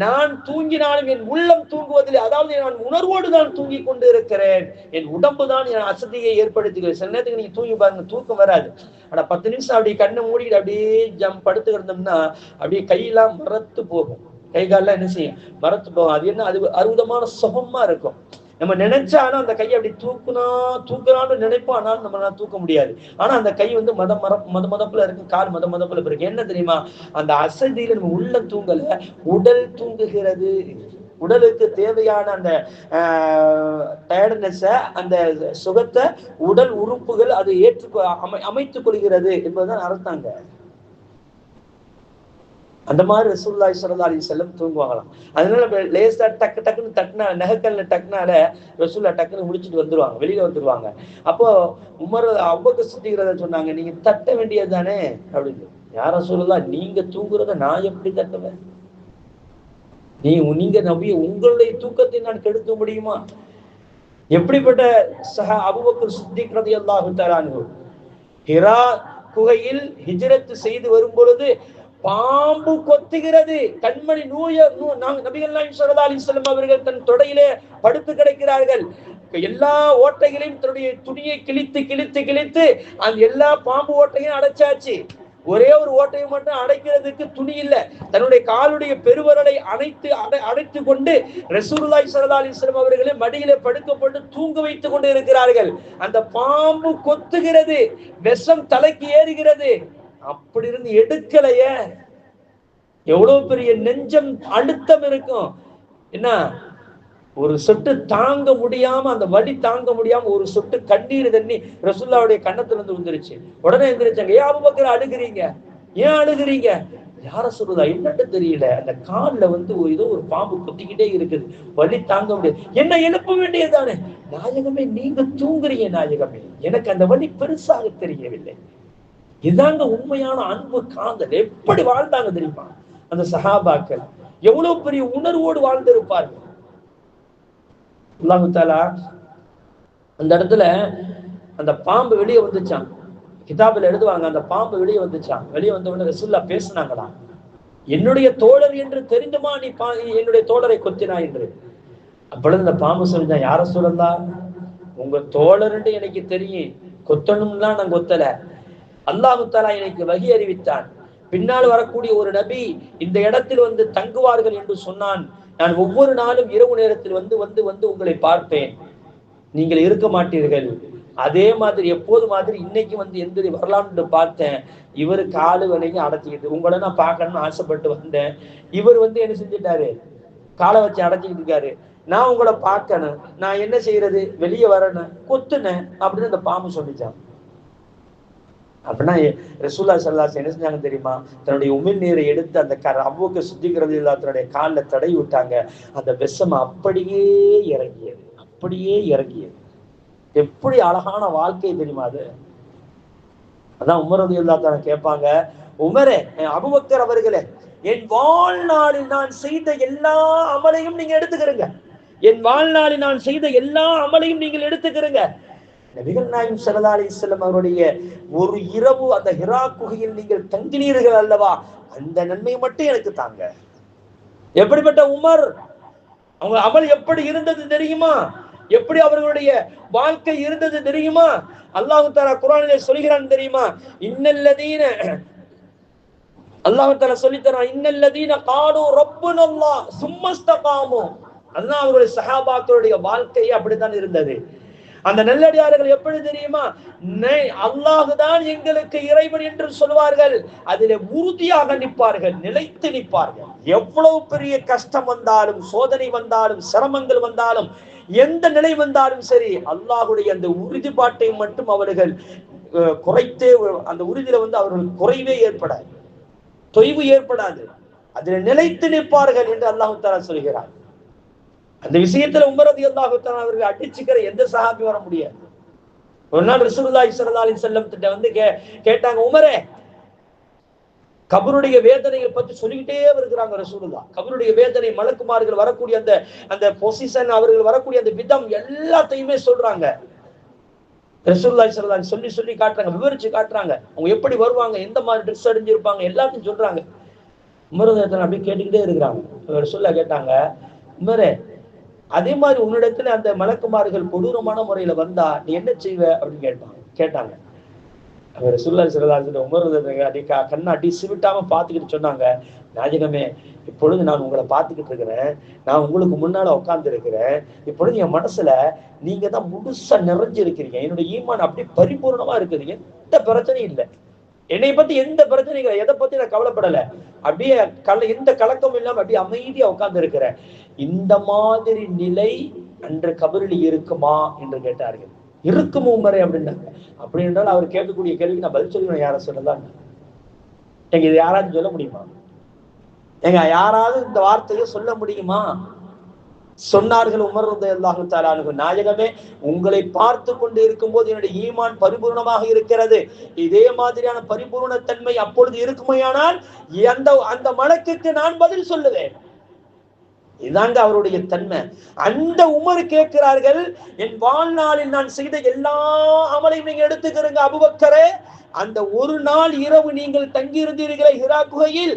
நான் தூங்கினாலும் என் உள்ளம் தூங்குவதில்லை. அதாவது நான் உணர்வோடு தான் தூங்கி கொண்டு இருக்கிறேன், என் உடம்பு தான் என் அசதியை ஏற்படுத்துகிறது. சில நேரத்துக்கு நீங்க தூங்கி பாருங்க, தூக்கம் வராது. ஆனா 10 நிமிஷம் அப்படியே கண்ணை மூடிட்டு அப்படியே படுத்து கிடந்தோம்னா அப்படியே கையெல்லாம் மரத்து போகும், கை காலெல்லாம் என்ன செய்யும், மரத்து போகும். அது என்ன, அது அற்புதமான சுகமா இருக்கும். நம்ம நினைச்சாலும் அந்த கையை அப்படி தூக்கலான்னு நினைப்போம், ஆனாலும் நம்மளால தூக்க முடியாது. ஆனா அந்த கை வந்து மதப்புல இருக்கு, கால் மதப்புல இருக்கு. என்ன தெரியுமா, அந்த அசதியில நம்ம உள்ள தூங்கல, உடல் தூங்குகிறது. உடலுக்கு தேவையான அந்த டயர்ட்னஸ, அந்த சுகத்தை உடல் உறுப்புகள் அது அமைத்துக் கொள்கிறது என்பதுதான் அர்த்தங்க. அந்த மாதிரி ரசூலுல்லாஹி ஸல்லல்லாஹு அலைஹி வஸல்லம் தூங்குவாங்களாம். அதனால லேசா டக்கு டக்குன்னு தட்டினா, நகக்கல்ல டக்குனால ரசூலுல்லாஹ் டக்குன்னு முடிச்சுட்டு வந்துருவாங்க, வெளியில வந்துருவாங்க. அப்போ உமர் அபூபக்கர் சித்திக் சொன்னாங்க, நீங்க தட்ட வேண்டியது தானே அப்படின்னு. யார் ரசூலுல்லாஹ், நீங்க தூங்குறத நான் எப்படி தட்டுவேன்? நீங்க நபி, உங்களுடைய தூக்கத்தை நான் கெடுக்க முடியுமா? எப்படிப்பட்ட அபூபக்கர் சித்திக் ரலியல்லாஹு தஆலா அன்ஹு ஹிரா குகையில் ஹிஜ்ரத் செய்து வரும் பொழுது பாம்பு கொத்துகிறது. கண்மணி நபிகள் நாயகம் ஸல்லல்லாஹு அலைஹி வஸல்லம் அவர்கள் தன் தொடையிலே படுத்து கிடக்கிறார்கள். எல்லா ஓட்டைகளையும் தன்னுடைய துணியை கிழித்து கிழித்து கிழித்து அந்த எல்லா பாம்பு ஓட்டையும் அடைச்சாச்சு. ஒரே ஒரு ஓட்டையை மட்டும் அடைக்கிறதுக்கு துணி இல்லை. தன்னுடைய காலுடைய பெருவரலை அடைத்து கொண்டு ரசூலுல்லாஹி ஸல்லல்லாஹு அலைஹி வஸல்லம் அவர்களை மடியிலே படுக்கப்பட்டு தூங்க வைத்துக் கொண்டு இருக்கிறார்கள். அந்த பாம்பு கொத்துகிறது, விஷம் தலைக்கு ஏறுகிறது. அப்படி இருந்து எடுக்கலையே, எவ்வளவு பெரிய நெஞ்சம் அழுத்தம் இருக்கும். என்ன, ஒரு சொட்டு தாங்க முடியாம, அந்த வலி தாங்க முடியாம ஒரு சொட்டு கண்ணீர் தண்ணி ரசூலுல்லாஹ்வுடைய கண்ணத்துல இருந்து வந்துருச்சு. உடனே எந்திரிச்சாங்க, ஏன் அபூபக்கர் அழுகிறீங்க, ஏன் அழுகிறீங்க? யார சொல்லுதா என்னன்னு தெரியல, அந்த கால்ல வந்து ஏதோ ஒரு பாம்பு கொத்திக்கிட்டே இருக்குது, வலி தாங்க முடியாது. என்ன எழுப்ப வேண்டியதுதானே? நாயகமே, நீங்க தூங்குறீங்க நாயகமே, எனக்கு அந்த வலி பெருசாக தெரியவில்லை. இதாங்க உண்மையான அன்பு காதல். எப்படி வாழ்ந்தாங்க தெரியுமா அந்த சஹாபாக்கள்? எவ்வளவு பெரிய உணர்வோடு வாழ்ந்திருப்பார்கள். அல்லாஹ் தஆலா அந்த இடத்துல அந்த பாம்பு வெளியே வந்துச்சான், கிதாபில் எழுதுவாங்க, அந்த பாம்பு வெளியே வந்துச்சான். வெளியே வந்த உடனே ரசூலுல்லாஹ் பேசினாங்களா, என்னுடைய தோழர் என்று தெரிந்துமா நீ என்னுடைய தோழரை கொத்தினா என்று. அப்பொழுது அந்த பாம்பு சொல்லிதான், யார சொல்லலாம், உங்க தோழர் என்று எனக்கு தெரியும், கொத்தணும்லாம் நான் கொத்தல. அல்லாஹ் தஆலா எனக்கு வஹி அறிவித்தான், பின்னால் வரக்கூடிய ஒரு நபி இந்த இடத்தில் வந்து தங்குவார்கள் என்று சொன்னான். நான் ஒவ்வொரு நாளும் இரவு நேரத்தில் வந்து வந்து வந்து உங்களை பார்ப்பேன், நீங்கள் இருக்க மாட்டீர்கள். அதே மாதிரி எப்போது மாதிரி இன்னைக்கு வந்து எந்த வரலாம்னு பார்த்தேன். இவரு காலு வரைக்கும் அடைச்சிக்கிட்டு, உங்களை நான் பார்க்கணும்னு ஆசைப்பட்டு வந்தேன். இவர் வந்து என்ன செஞ்சுட்டாரு, காலை வச்சு அடைச்சிக்கிட்டு இருக்காரு. நான் உங்களை பார்க்கணும், நான் என்ன செய்யறது, வெளியே வரணும், கொத்துனேன் அப்படின்னு அந்த பாம்பு சொல்லிச்சான். அப்படின்னா ரசூலுல்லாஹி ஸல்லல்லாஹு அலைஹி வஸல்லம் என்ன செஞ்சாங்க தெரியுமா, தன்னுடைய உமிழ் நீரை எடுத்து அந்த அபூபக்கர் சித்திக் ரலியல்லாஹு தன்னுடைய காலில் தடவி விட்டாங்க. அந்த விஷம் அப்படியே இறங்கியது, அப்படியே இறங்கியது. எப்படி அழகான வாழ்க்கை தெரியுமா அது. அதான் உமர் ரலியல்லாஹு தஆலா கேட்பாங்க, உமரே, அபூபக்கர் அவர்களே, என் வாழ்நாளில் நான் செய்த எல்லா அமலையும் நீங்க எடுத்துக்கிறீங்க, என் வாழ்நாளில் நான் செய்த எல்லா அமலையும் நீங்கள் எடுத்துக்கிறீங்க. நபிகள் நாயகம் ஸல்லல்லாஹு அலைஹி வஸல்லம் அவருடைய ஒரு இரவு அந்த ஹிரா குகையில் நீங்கள் தங்கினீர்கள் அல்லவா, அந்த நன்மை மட்டும் எனக்கு தாங்க. எப்படிப்பட்ட உமர், அவங்க அமல் எப்படி இருந்தது தெரியுமா, எப்படி அவர்களுடைய வாழ்க்கை இருந்தது தெரியுமா? அல்லாஹ் தஆலா குர்ஆனிலே சொல்கிறான் தெரியுமா, இன்னல்லதீன, அல்லாஹ் தஆலா சொல்லித்தரான், இன்னல்லதீன காலு ரப்புனல்லாஹ் சும்மஸ்தகாமு. அல்லாஹ் அவருடைய சஹாபாக்களுடைய வாழ்க்கை அப்படித்தான் இருந்தது. அந்த நல்லடியார்கள் எப்படி தெரியுமா, அல்லாஹுதான் எங்களுக்கு இறைவன் என்று சொல்வார்கள். அதிலே உறுதியாக நிற்பார்கள், நிலைத்து நிற்பார்கள். எவ்வளவு பெரிய கஷ்டம் வந்தாலும், சோதனை வந்தாலும், சிரமங்கள் வந்தாலும், எந்த நிலை வந்தாலும் சரி, அல்லாஹுடைய அந்த உறுதிப்பாட்டை மட்டும் அவர்கள் குறைத்தே, அந்த உறுதியில அவர்களுக்கு குறைவே ஏற்படாது, தொய்வு ஏற்படாது, அதில் நிலைத்து நிற்பார்கள் என்று அல்லாஹு தஆலா சொல்கிறார். அந்த விஷயத்துல உமர் ரலியல்லாஹு தஆலா அவர்கள் அடிச்சுக்கிற எந்த சஹாபி வர முடியாது. ஒரு நாள் ரசூலுல்லாஹி ஸல்லல்லாஹு அலைஹி வஸல்லம் கிட்ட கேட்டாங்க, உமரே, கபருடைய வேதனைகள் பத்தி சொல்லிக்கிட்டே இருக்கிறாங்க ரசூலுல்லாஹ். கபருடைய வேதனை, மலக்குமார்கள் வரக்கூடிய அந்த பொசிஷன், அவர்கள் வரக்கூடிய அந்த விதம் எல்லாத்தையுமே சொல்றாங்க. ரசூலுல்லாஹி ஸல்லல்லாஹு அலைஹி வஸல்லம் சொல்லி காட்டுறாங்க, விவரிச்சு காட்டுறாங்க. அவங்க எப்படி வருவாங்க, எந்த மாதிரி ட்ரெஸ் அணிஞ்சிருப்பாங்க, எல்லாத்தையும் சொல்றாங்க. உமர் ரலியல்லாஹு அப்படி கேட்டுக்கிட்டே இருக்கிறாங்க. ரசூலுல்லாஹ் கேட்டாங்க, உமரே, அதே மாதிரி உன்னிடத்துல அந்த மலக்குமார்கள் கொடூரமான முறையில வந்தா நீ என்ன செய்வ அப்படின்னு கேட்டாங்க. அவர் ரசூலுல்லாஹி ஸல்லல்லாஹு அலைஹி வஸல்லம் உமர் ரலியல்லாஹு கண்ணை அடி சிவிட்டாம பார்த்துக்கிட்டு சொன்னாங்க, நாயகமே, இப்பொழுது நான் உங்களை பார்த்துக்கிட்டு இருக்கிறேன், நான் உங்களுக்கு முன்னால உட்கார்ந்து இருக்கிறேன். இப்பொழுது என் மனசுல நீங்க தான் முழுசா நிறைஞ்சிருக்கிறீங்க, என்னுடைய ஈமான் அப்படி பரிபூர்ணமா இருக்குது, எந்த பிரச்சனையும் இல்லை, என்னை பத்தி எந்த பிரச்சனையும், எதை பத்தி நான் கவலைப்படல, அப்படியே எந்த கலக்கமும் இல்லாம அப்படியே அமைதியா உட்கார்ந்து இருக்கிறேன். இந்த மாதிரி நிலை அன்று கபரில் இருக்குமா என்று கேட்டார்கள். இருக்கும் உமரே அப்படின்னாங்க. அப்படி என்றால் அவர் கேட்கக்கூடிய கேள்விக்கு நான் பதில் சொல்லுவேன். யார சொல்லலாம், எங்க இது யாராவது சொல்ல முடியுமா? எங்க யாராவது இந்த வார்த்தையை சொல்ல முடியுமா? சொன்னார்கள் உமர் ரலியல்லாஹு தஆலா அன்ஹு, நாயகமே, உங்களை பார்த்து கொண்டு இருக்கும் போது என்னுடைய ஈமான் பரிபூர்ணமாக இருக்கிறது. இதே மாதிரியான பரிபூர்ண தன்மை அப்பொழுது இருக்குமையானால் அந்த மலக்குக்கு நான் பதில் சொல்லுவேன். இதாங்க அவருடைய தன்மை. அந்த உமர் கேட்கிறார்கள், என் வாழ்நாளில் நான் செய்த எல்லா அமலையும் நீங்க எடுத்துக்கிறீங்க அபூபக்கரே, அந்த ஒரு நாள் இரவு நீங்கள் தங்கி இருந்தீர்களே ஹிரா குகையில்,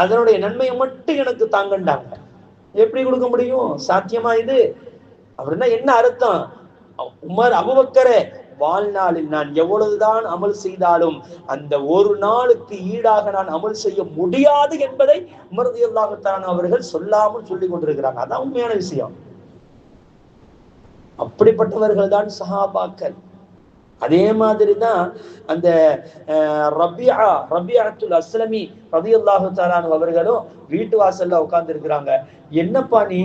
அதனுடைய நன்மையை மட்டும் எனக்கு தாங்கண்டாங்க. எப்படி கொடுக்க முடியும்? சாத்தியமா இது? அப்படின்னா என்ன அர்த்தம்? உமர், அபூபக்கரே, வாழ்நாளில் நான் எவ்வளவுதான் அமல் செய்தாலும் அந்த ஒரு நாளுக்கு ஈடாக நான் அமல் செய்ய முடியாது என்பதை உமர் ரலியல்லாஹு தஆலா அவர்கள் சொல்லாமல் சொல்லிக் கொண்டிருக்கிறாங்க. அதான் உண்மையான விஷயம். அப்படிப்பட்டவர்கள் தான் சஹாபாக்கள். அதே மாதிரிதான் அந்த ரபிஅத்துல் அஸ்லமி ரலியல்லாஹு தஆலா அவர்களும் வீட்டு வாசல்ல உட்கார்ந்து இருக்கிறாங்க. என்னப்பா நீ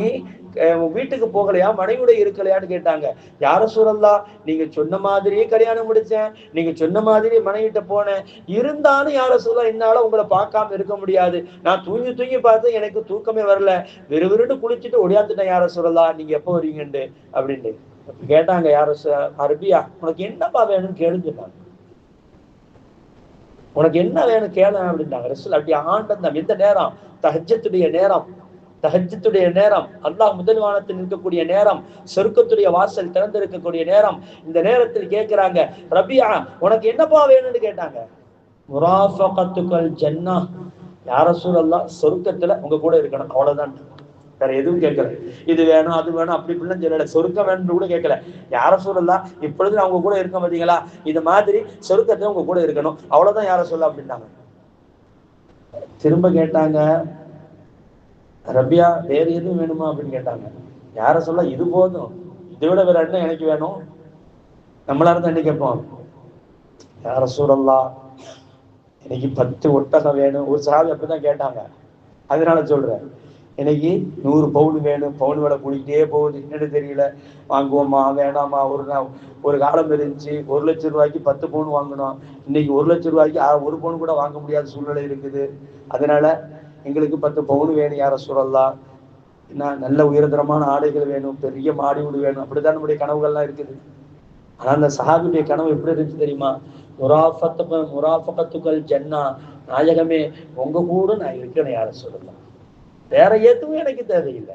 வீட்டுக்கு போகலையா, மனைவியோட இருக்கலையான்னு கேட்டாங்க. யார ரசூலல்லாஹ், நீங்க சொன்ன மாதிரியே கல்யாணம் முடிச்சேன், நீங்க சொன்ன மாதிரியே மனைவிட்ட போனேன், இருந்தாலும் யார ரசூலல்லாஹ் என்னால உங்களை பார்க்காம இருக்க முடியாது, நான் தூங்கி பார்த்து எனக்கு தூக்கமே வரல, விறுவிறுன்னு குளிச்சுட்டு ஒடியாந்துட்டேன் யார ரசூலல்லாஹ், நீங்க எப்போ வருவீங்கன்னு அப்படின்னு கேட்டாங்க. யார அரபியா, உனக்கு என்னப்பா வேணும்னு கேளுஞ்சுட்டாங்க. உனக்கு என்ன வேணும் கேள அப்படின்ட்டாங்க. ரசூல் அப்படி ஆண்டந்தான். எந்த நேரம்? தஹஜ்ஜத்துடைய நேரம். தஹஜ்ஜத்துடைய நேரம், அல்லாஹ் முதல் வானத்தில் இருக்கக்கூடிய நேரம், சொர்க்கத்துடைய வாசல் திறந்திருக்கக்கூடிய நேரம். இந்த நேரத்தில் கேட்கிறாங்க, ரபியா, உனக்கு என்னப்பா வேணும்னு கேட்டாங்க. முராஃபகத்துல் ஜன்னா, யா ரசூலல்லாஹ், சொர்க்கத்துல உங்க கூட இருக்கணும், அவ்வளவுதான், வேற எதுவும் கேட்கல. இது வேணும் அது வேணும் அப்படி இப்படிலாம் சொல்லல. சொர்க்கம் வேணும்னு கூட கேட்கல. யா ரசூலல்லாஹ், இப்பொழுது நான் உங்க கூட இருக்க மாட்டீங்களா, இது மாதிரி சொர்க்கத்துல உங்க கூட இருக்கணும், அவ்வளவுதான் யா ரசூலல்லாஹ் அப்படின்னாங்க. திரும்ப கேட்டாங்க, ரபியா, வேற எதுவும் வேணுமா அப்படின்னு கேட்டாங்க. யார சொல்ல, இது போதும், இதை விட வேற என்ன எனக்கு வேணும்? நம்மளா இருந்தா என்ன கேட்போம்? யா ரசூலல்லாஹ், எனக்கு 10 ஒட்டகம் வேணும். ஒரு சஹாபி அப்படிதான் கேட்டாங்க. அதனால சொல்றேன், எனக்கு 100 பவுன் வேணும். பவுன் விலை கூடிக்கிட்டே போகுது, என்னன்னு தெரியல, வாங்குவோமா வேணாமா? ஒரு காலம் இருந்துச்சு 1 லட்சம் ரூபாய்க்கு 10 பவுன் வாங்கணும். இன்னைக்கு 1 லட்சம் ரூபாய்க்கு 1 பவுன் கூட வாங்க முடியாத சூழ்நிலை இருக்குது. அதனால எங்களுக்கு 10 பவுன் வேணும் யா ரசூலல்லாஹ். நல்ல உயர்தரமான ஆடைகள் வேணும், பெரிய மாடி வீடு வேணும். அப்படிதான் நம்முடைய கனவுகள்லாம் இருக்குது. ஆனா அந்த சஹாபியுடைய கனவு எப்படி இருந்துச்சு தெரியுமா? முராஃபகத்துல் ஜன்னா, நாயகமே, உங்க கூட நான் இருக்கிறேன் யா ரசூலல்லாஹ், வேற எதுவும் எனக்கு தேவையில்லை.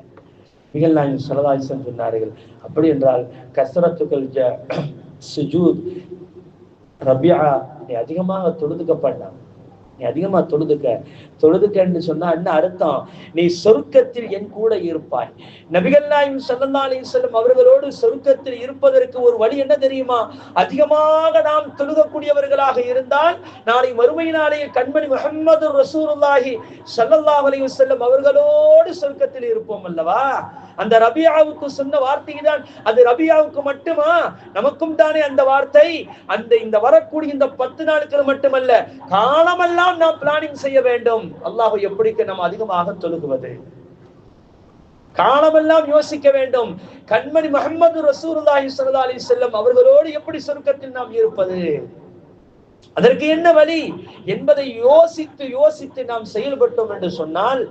மிகல் நாயகம் ஸல்லல்லாஹு அலைஹி வஸல்லம் சொன்னார்கள், அப்படி என்றால் கஸ்ரத்துல் சுஜூத், ரபியா, நீ அதிகமாக தொழுதுக்கப்பட்டான், நீ அதிகமா தொழுதுக்கன்னு சொன்னா என்ன அர்த்தம்? நீ சொர்க்கத்தில் என் கூட இருப்பாய். நபிகள் நாயகம் ஸல்லல்லாஹு அலைஹி வஸல்லம் அவர்களோடு சொர்க்கத்தில் இருப்பதற்கு ஒரு வழி என்ன தெரியுமா? அதிகமாக நாம் தொழுகக்கூடியவர்களாக இருந்தால் நாளை மறுமை நாளைய கண்மணி முஹம்மது ரசூலுல்லாஹி ஸல்லல்லாஹு அலைஹி வஸல்லம் அவர்களோடு சொர்க்கத்தில் இருப்போம் அல்லவா? அந்த ரபியாவுக்கு சொன்ன வார்த்தை தான். அது ரபியாவுக்கு மட்டுமா? நமக்கும் தானே அந்த வார்த்தை. இந்த வரக்கூடிய இந்த 10 நாட்கள் மட்டுமல்ல, காலமெல்லாம் நாம் பிளானிங் செய்ய வேண்டும். அல்லாஹ் எப்படிக்கு நாம் அதிகமாக தொழுகுவது, காலமெல்லாம் யோசிக்க வேண்டும். கண்மணி முஹம்மது ரசூலுல்லாஹி ஸல்லல்லாஹு அலைஹி வஸல்லம் அவர்களோடு எப்படி சொர்க்கத்தில் நாம் இருப்பது, அதற்கு என்ன வழி என்பதை யோசித்து யோசித்து நாம் செயல்பட்டோம் என்று சொன்னால்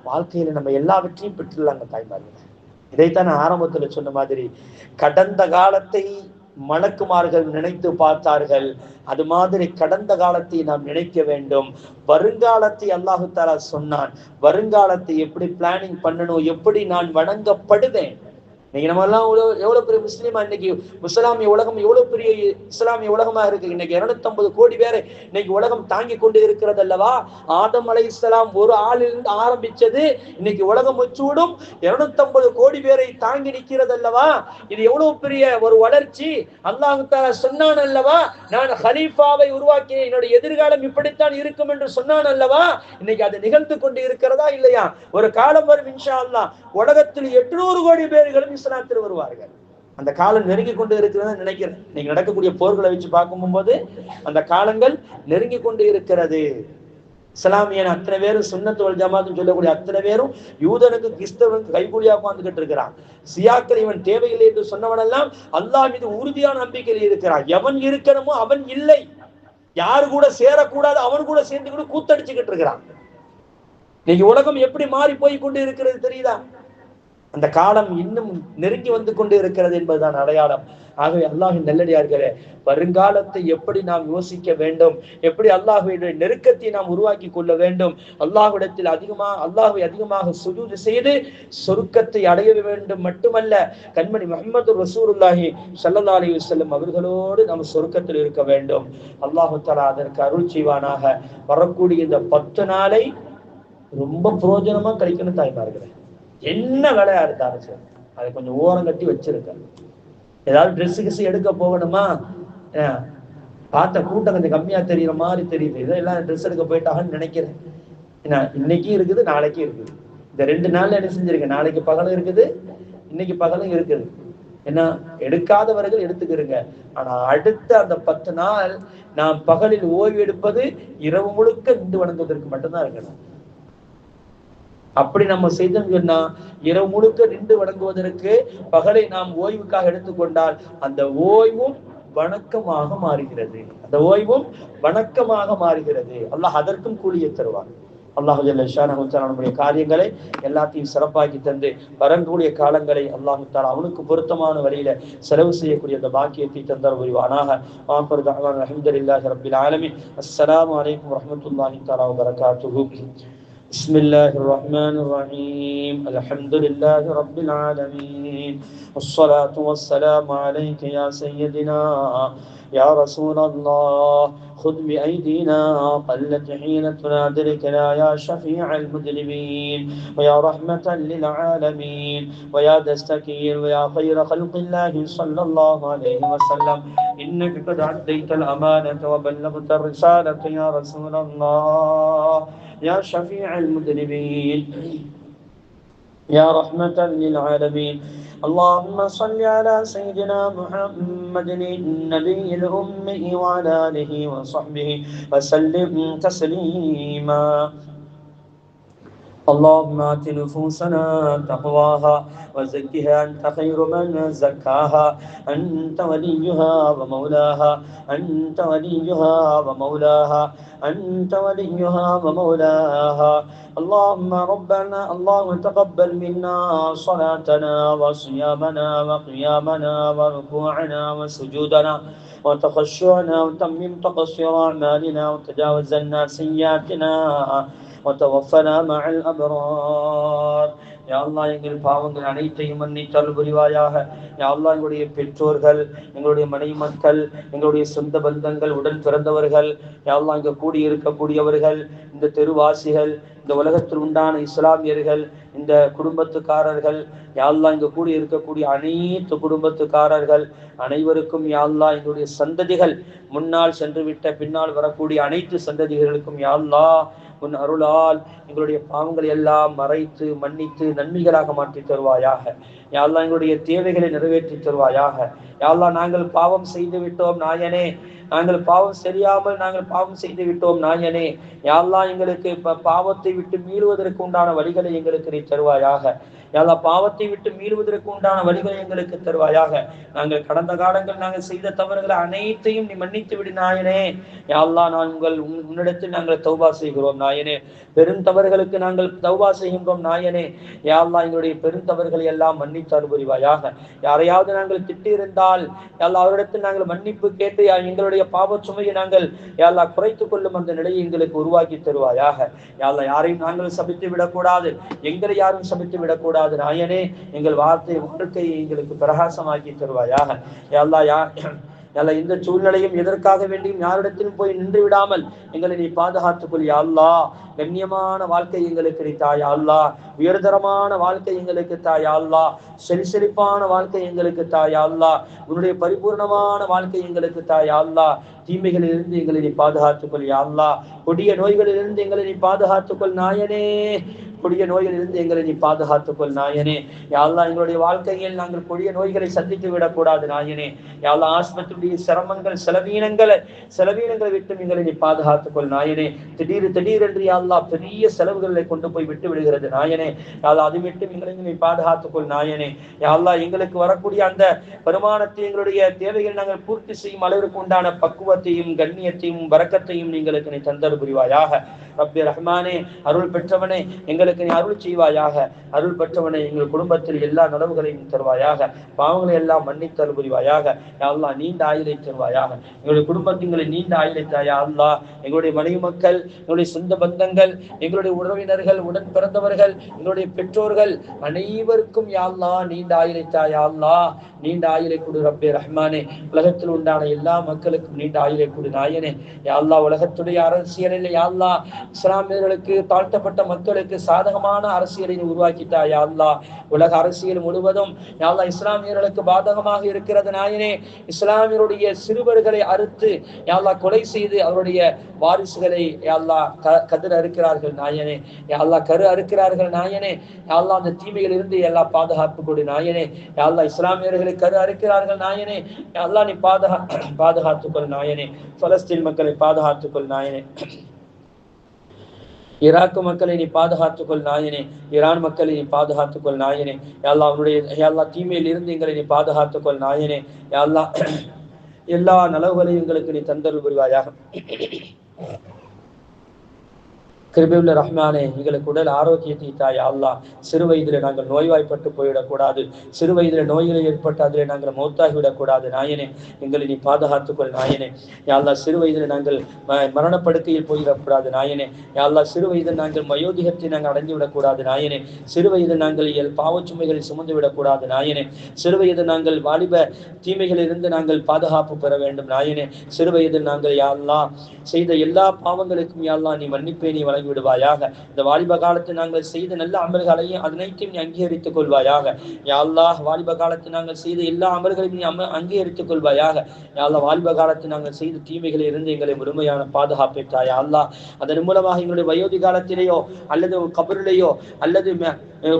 வாழ்க்கையில நம்ம எல்லாவற்றையும் பெற்றுள்ளாங்க தாய்மார்கள். இதைத்தான் ஆரம்பத்துல சொன்ன மாதிரி, கடந்த காலத்தை மலக்குமார்கள் நினைத்து பார்த்தார்கள். அது மாதிரி கடந்த காலத்தை நாம் நினைக்க வேண்டும். வருங்காலத்தை அல்லாஹு தஆலா சொன்னான். வருங்காலத்தை எப்படி பிளானிங் பண்ணணும், எப்படி நான் வணங்கப்படுவேன். இன்னைக்கு நம்ம எல்லாம் எவ்வளவு பெரிய முஸ்லீமா, இன்னைக்கு இஸ்லாமிய உலகம் எவ்வளவு பெரிய இஸ்லாமிய உலகமா இருக்கு. இன்னைக்கு 250 கோடி பேரை இன்னைக்கு உலகம் தாங்கி கொண்டு இருக்கிறது அல்லவா. ஆதம் அலைஹிஸ்ஸலாம் ஒரு ஆளிலிருந்து ஆரம்பிச்சது, இன்னைக்கு உலகம் முழுவதும் 250 கோடி பேரை தாங்கி நிற்கிறது அல்லவா. இது எவ்வளவு பெரிய ஒரு வளர்ச்சி. அல்லாஹ் தஆலா சொன்னான் அல்லவா, நான் ஹலீஃபாவை உருவாக்கிய, என்னுடைய எதிர்காலம் இப்படித்தான் இருக்கும் என்று சொன்னான் அல்லவா. இன்னைக்கு அது நிகழ்ந்து கொண்டு இருக்கிறதா இல்லையா? ஒரு காலம் வரும் இன்ஷா அல்லாஹ், உலகத்தில் 800 கோடி பேர்களும் இஸ்லாத்தில் வருவார்கள். அந்த காலம் நெருங்கி கொண்டு இருக்கிறது நினைக்கிறேன். நீங்க நடக்கக்கூடிய போர்களை வச்சு பார்க்கும்போது அந்த காலங்கள் நெருங்கி கொண்டு இருக்கிறது. இஸ்லாமியன் அத்தனை பேரும், சுன்னத் வல் ஜமாத் சொல்லக்கூடிய அத்தனை பேரும் யூதனுக்கு கிறிஸ்தவனுக்கு கைகூலியா உட்கார்ந்துகிட்டு இருக்கிறான். சியாக்கள் இவன் தேவையில்லை என்று சொன்னவனெல்லாம் அல்லாஹ் மீது உறுதியான நம்பிக்கையில் இருக்கிறான். எவன் இருக்கணுமோ அவன் இல்லை, யாரு கூட சேரக்கூடாது அவன் கூட சேர்ந்து கூட கூத்தடிச்சுக்கிட்டு இருக்கிறான். இன்னைக்கு உலகம் எப்படி மாறி போய் கொண்டு இருக்கிறது தெரியுதா? அந்த காலம் இன்னும் நெருங்கி வந்து கொண்டு இருக்கிறது என்பதுதான் அடையாளம். ஆகவே அல்லாஹ்வின் நல்லடியார்களே, வருங்காலத்தை எப்படி நாம் யோசிக்க வேண்டும், எப்படி அல்லாஹ்வுடைய நெருக்கத்தை நாம் உருவாக்கி கொள்ள வேண்டும், அல்லாஹ்விடத்தில் அல்லாஹ்வை அதிகமாக சுஜூது செய்து சொர்க்கத்தை அடைய வேண்டும். மட்டுமல்ல, கண்மணி முஹம்மது ரசூலுல்லாஹி ஸல்லல்லாஹு அலைஹி வஸல்லம் அவர்களோடு நாம் சொர்க்கத்தில் இருக்க வேண்டும். அல்லாஹ் தஆலா அதற்கு அருள் செய்வானாக. வரக்கூடிய இந்த 10 நாளை ரொம்ப பிரயோஜனமா கழிக்கணும் தாய்மார்களே. என்ன வேலையா இருந்தாலும் சரி, அதை கொஞ்சம் ஓரம் கட்டி வச்சிருக்க. ஏதாவது ட்ரெஸ் கிஸ் எடுக்க போகணுமா, பார்த்த கூட்டம் கொஞ்சம் கம்மியா தெரியுற மாதிரி தெரியுது, இதெல்லாம் ட்ரெஸ் எடுக்க போயிட்டாங்கன்னு நினைக்கிறேன். இன்னைக்கும் இருக்குது, நாளைக்கும் இருக்குது. இந்த 2 நாள்ல என்ன செஞ்சிருக்க, நாளைக்கு பகலும் இருக்குது, இன்னைக்கு பகலும் இருக்குது. ஏன்னா எடுக்காதவர்கள் எடுத்துக்கிறங்க. ஆனா அடுத்த அந்த 10 நாள் நாம் பகலில் ஓய்வு எடுப்பது இரவு முழுக்க நின்று வணங்குவதற்கு மட்டும்தான் இருக்கணும். அப்படி நம்ம செய்தோம் சொன்னா, இரவு முழுக்க நின்று வணங்குவதற்கு பகலை நாம் ஓய்வுக்காக எடுத்துக்கொண்டால் அந்த ஓய்வும் வணக்கமாக மாறுகிறது. அந்த ஓய்வும் வணக்கமாக மாறுகிறது. அல்லாஹ் அதற்கும் கூலியை தருவார். அல்லாஹ் ஜல்ல ஷானஹு தஆலா நம்முடைய காரியங்களை எல்லாத்தையும் சிறப்பாக்கி தந்து வரக்கூடிய காலங்களை அல்லாஹ் தஆலா அவனுக்கு பொருத்தமான வழியில செலவு செய்யக்கூடிய அந்த பாக்கியத்தை தந்தர் புரிவானாக. ஆஃபர் தஅவானா அல்ஹம்துலில்லாஹி ரப்பில் ஆலமீன். அஸ்ஸலாமு அலைக்கும் வரஹ்மத்துல்லாஹி தஆலா வபரகாத்துஹு. بسم الله الرحمن الرحيم. الحمد لله رب العالمين، والصلاة والسلام عليك يا سيدنا يا رسول الله. خذ بأيدينا قلت حيلتنا، أدركنا يا شفيع المذنبين ويا رحمة للعالمين ويا دستكين ويا خير خلق الله صلى الله عليه وسلم. إنك قد أديت الأمانة وبلغت الرسالة يا رسول الله يا شفيع المذنبين يا رحمة للعالمين. اللهم صل على سيدنا محمد النبي الأمي وعلى آله وصحبه وسلم تسليما. اللهم آت نفوسنا تقواها وزكها أنت خير من زكاها، أنت وليها ومولاها، أنت وليها ومولاها، أنت وليها ومولاها. اللهم ربنا اللهم تقبل منا صلاتنا وصيامنا وقيامنا وركوعنا وسجودنا وتخشعنا، وتمم تقصير أعمالنا، وتجاوز عنا سيئاتنا، وتوفنا مع الأبرار. யா அல்லாஹ், எங்கள் பாவங்கள் அனைத்தையும் மன்னித்தருள் புரிவாயாக. யா அல்லாஹ், எங்களுடைய பெற்றோர்கள், எங்களுடைய மனைவி மக்கள், எங்களுடைய சொந்த பந்தங்கள், உடன் பிறந்தவர்கள், யா அல்லாஹ் இங்க கூடி இருக்கக்கூடியவர்கள், இந்த தெருவாசிகள், இந்த உலகத்தில் உண்டான இஸ்லாமியர்கள், இந்த குடும்பத்துக்காரர்கள் யா அல்லாஹ் இங்க கூடி இருக்கக்கூடிய அனைத்து குடும்பத்துக்காரர்கள் அனைவருக்கும் யா அல்லாஹ் எங்களுடைய சந்ததிகள் முன்னால் சென்று விட்ட பின்னால் வரக்கூடிய அனைத்து சந்ததிகளுக்கும் யா அல்லாஹ் உன் அருளால் எங்களுடைய பாவங்களை எல்லாம் மறைத்து மன்னித்து நன்மைகளாக மாற்றி தருவாயாக. யா அல்லாஹ் எங்களுடைய தேவைகளை நிறைவேற்றி தருவாயாக. யா அல்லாஹ் நாங்கள் பாவம் செய்து விட்டோம் நாயனே, நாங்கள் பாவம் தெரியாமல் நாங்கள் பாவம் செய்து விட்டோம் நாயனே. யா அல்லாஹ் எங்களுக்கு பாவத்தை விட்டு மீளுவதற்கு உண்டான வழிகளை எங்களுக்கு நீ தருவாயாக. யா அல்லாஹ் பாவத்தை விட்டு மீளுவதற்கு உண்டான வழிகளை எங்களுக்கு தருவாயாக. நாங்கள் கடந்த காலங்கள் நாங்கள் செய்த தவறுகளை அனைத்தையும் நீ மன்னித்து விடு நாயனே. யா அல்லாஹ் உன்னிடத்தில் நாங்கள் தௌபா செய்கிறோம் நாயனே. பெரும் தவறுகளுக்கு நாங்கள் தௌபா செய்கின்றோம் நாயனே. யா அல்லாஹ் எங்களுடைய பெரும் தவறுகளை எல்லாம் மன்னித்து அருள்புரிவாயாக. யாரையாவது நாங்கள் திட்டியிருந்தால் யா அல்லாஹ் அவரிடத்தில் நாங்கள் மன்னிப்பு கேட்டு எங்களுடைய பாவ சுமையை நாங்கள் யா அல்லாஹ் குறைத்துக் கொள்ளும் அந்த நிலையை எங்களுக்கு உருவாக்கி தருவாயாக. யா அல்லாஹ் யாரையும் நாங்கள் சபித்து விடக்கூடாது, எங்களை யாரும் சபித்து விடக்கூடாது நாயனே. எங்கள் வாழ்க்கையை எங்களுக்கு பிரகாசமாக்கி தருவாயாக. யா அல்லாஹ் இந்த சூழ்நிலையும் எதற்காக வேண்டியும் யாரிடத்திலும் போய் நின்று விடாமல் எங்களை நீ பாதுகாத்துக்கொள் யா அல்லாஹ். கண்ணியமான வாழ்க்கை எங்களுக்கு நீ தாயா அல்லாஹ், உயர்தரமான வாழ்க்கை எங்களுக்கு தாயா அல்லாஹ், செழிப்பான வாழ்க்கை எங்களுக்கு தாயா அல்லாஹ், உன்னுடைய பரிபூர்ணமான வாழ்க்கை எங்களுக்கு தாயா அல்லாஹ். தீமைகளிலிருந்து எங்களை நீ பாதுகாத்துக்கொள் யா அல்லாஹ். கொடிய நோய்களிலிருந்து எங்களை நீ பாதுகாத்துக்கொள் நாயனே. கொடிய நோய்களிலிருந்து எங்களை நீ பாதுகாத்துக்கொள் நாயனே. யா அல்லாஹ் எங்களுடைய வாழ்க்கையில் நாங்கள் கொடிய நோய்களை சந்தித்து விடக்கூடாது நாயனே. யா அல்லாஹ் ஆஸ்பத்திரியுடைய சிரமங்கள் செலவீனங்களை விட்டு எங்களை நீ பாதுகாத்துக்கொள் நாயனே. திடீரென்று யா அல்லாஹ் பெரிய செலவுகளை கொண்டு போய் விட்டு விடுகிறது நாயனே. யா அல்லாஹ் அதை விட்டு எங்களை நீ பாதுகாத்துக்கொள் நாயனே. யா அல்லாஹ் எங்களுக்கு வரக்கூடிய அந்த வருமானத்தை எங்களுடைய தேவைகள் நாங்கள் பூர்த்தி செய்யும் அளவிற்கு உண்டான பக்குவத்தையும் கண்ணியத்தையும் வரக்கத்தையும் எங்களுக்கு நீ தந்தர் புரிவாயாக. ரப்பே ரஹ்மானே, அருள் பெற்றவனே, எங்களுக்கு நீ அருள் செய்வாயாக. அருள் பெற்றவனே, எங்கள் குடும்பத்தில் எல்லா நலவுகளையும் தருவாயாக. பாவங்களை எல்லாம் மன்னித்து அருள் புரிவாயாக. யா அல்லாஹ் நீண்ட ஆயுளை தருவாயாக. எங்களுடைய குடும்பத்திங்களை நீண்ட ஆயுளை தாயா அல்லாஹ். எங்களுடைய மனைவி மக்கள், எங்களுடைய சொந்த பந்தங்கள், எங்களுடைய உறவினர்கள், உடன் பிறந்தவர்கள், எங்களுடைய பெற்றோர்கள் அனைவருக்கும் யா அல்லாஹ் நீண்ட ஆயுளை தாயா அல்லாஹ். நீண்ட ஆயுளை கொடு ரப்பே ரஹ்மானே. உலகத்தில் உண்டான எல்லா மக்களுக்கும் நீண்ட ஆயுளை கொடு நாயனே. யா அல்லாஹ் உலகத்துடைய அரசியலில் யா அல்லாஹ் இஸ்லாமியர்களுக்கு, தாழ்த்தப்பட்ட மக்களுக்கு சாதகமான அரசியலை உருவாக்கிட்டா யா அல்லாஹ். உலக அரசியல் முழுவதும் யா அல்லாஹ் இஸ்லாமியர்களுக்கு பாதகமாக இருக்கிறது நாயனே. இஸ்லாமியருடைய சிறுவர்களை அறுத்து யா அல்லாஹ் கொலை செய்து அவருடைய வாரிசுகளை யா அல்லாஹ் கதிர் அறுக்கிறார்கள் நாயனே. யா அல்லாஹ் கரு அறுக்கிறார்கள் நாயனே. யா அல்லாஹ் அந்த தீமையில் இருந்து எல்லாம் பாதுகாப்பு கொடு நாயனே. யா அல்லாஹ் இஸ்லாமியர்களை கரு அறுக்கிறார்கள் நாயனே. யா அல்லாஹ் நீ பாதுகாத்துக்கொள் நாயனே. பலஸ்தீன் மக்களை பாதுகாத்துக்கொள் நாயனே. ஈராக் மக்களை நீ பாதுகாத்துக்கொள் நாயனே. ஈரான் மக்களை நீ பாதுகாத்துக்கொள் நாயனே. யா அல்லாஹ் அவனுடைய யா அல்லாஹ் தீமையில் இருந்து எங்களை நீ பாதுகாத்துக்கொள் நாயனே. யா அல்லாஹ் எல்லா நலவுகளையும் எங்களுக்கு நீ தந்தருள் புரிவாயாக. கிருபையுள்ள ரஹ்மானே, எங்களுக்கு உடல் ஆரோக்கியத்தை தாயா அல்லாஹ். சிறு வயதில் நாங்கள் நோய்வாய்ப்பட்டு போய்விடக்கூடாது. சிறு வயதில் நோய்கள் ஏற்பட்டு அதில் நாங்கள் மௌத்தாகிவிடக்கூடாது நாயனே. எங்களை நீ பாதுகாத்துக்கொள் நாயனே. யா அல்லாஹ் சிறு வயதில் நாங்கள் மரணப்படுக்கையில் போய்விடக்கூடாது நாயனே. யா அல்லாஹ் சிறு வயதில் நாங்கள் மயோதிகத்தை நாங்கள் அடைந்து விடக்கூடாது நாயனே. சிறு வயதில் நாங்கள் பாவச்சுமைகளை சுமந்து விடக்கூடாது நாயனே. சிறு வயதில் நாங்கள் வாலிப தீமைகளிலிருந்து நாங்கள் பாதுகாப்பு பெற வேண்டும் நாயனே. சிறு வயதில் நாங்கள் யா அல்லாஹ் செய்த எல்லா பாவங்களுக்கும் யா அல்லாஹ் நீ மன்னிப்பை நீ வழங்கி விடுவாயாக. இந்த வாலிப காலத்தில் நாங்கள் செய்த நல்ல அமல்களையும் அதனைத்தையும் நீ அங்கீகரித்துக் கொள்வாயாக. யா அல்லாஹ் வாலிப காலத்தில் நாங்கள் செய்த எல்லா அமல்களையும் நீ அங்கீகரித்துக் கொள்வாயாக. யா அல்லாஹ் வாலிப காலத்தில் நாங்கள் செய்த தீமைகளில் இருந்து எங்களை முழுமையான பாதுகாப்பை தாயா அல்லாஹ். அதன் மூலமாக எங்களுடைய வயோதி காலத்திலேயோ அல்லது கபரிலேயோ அல்லது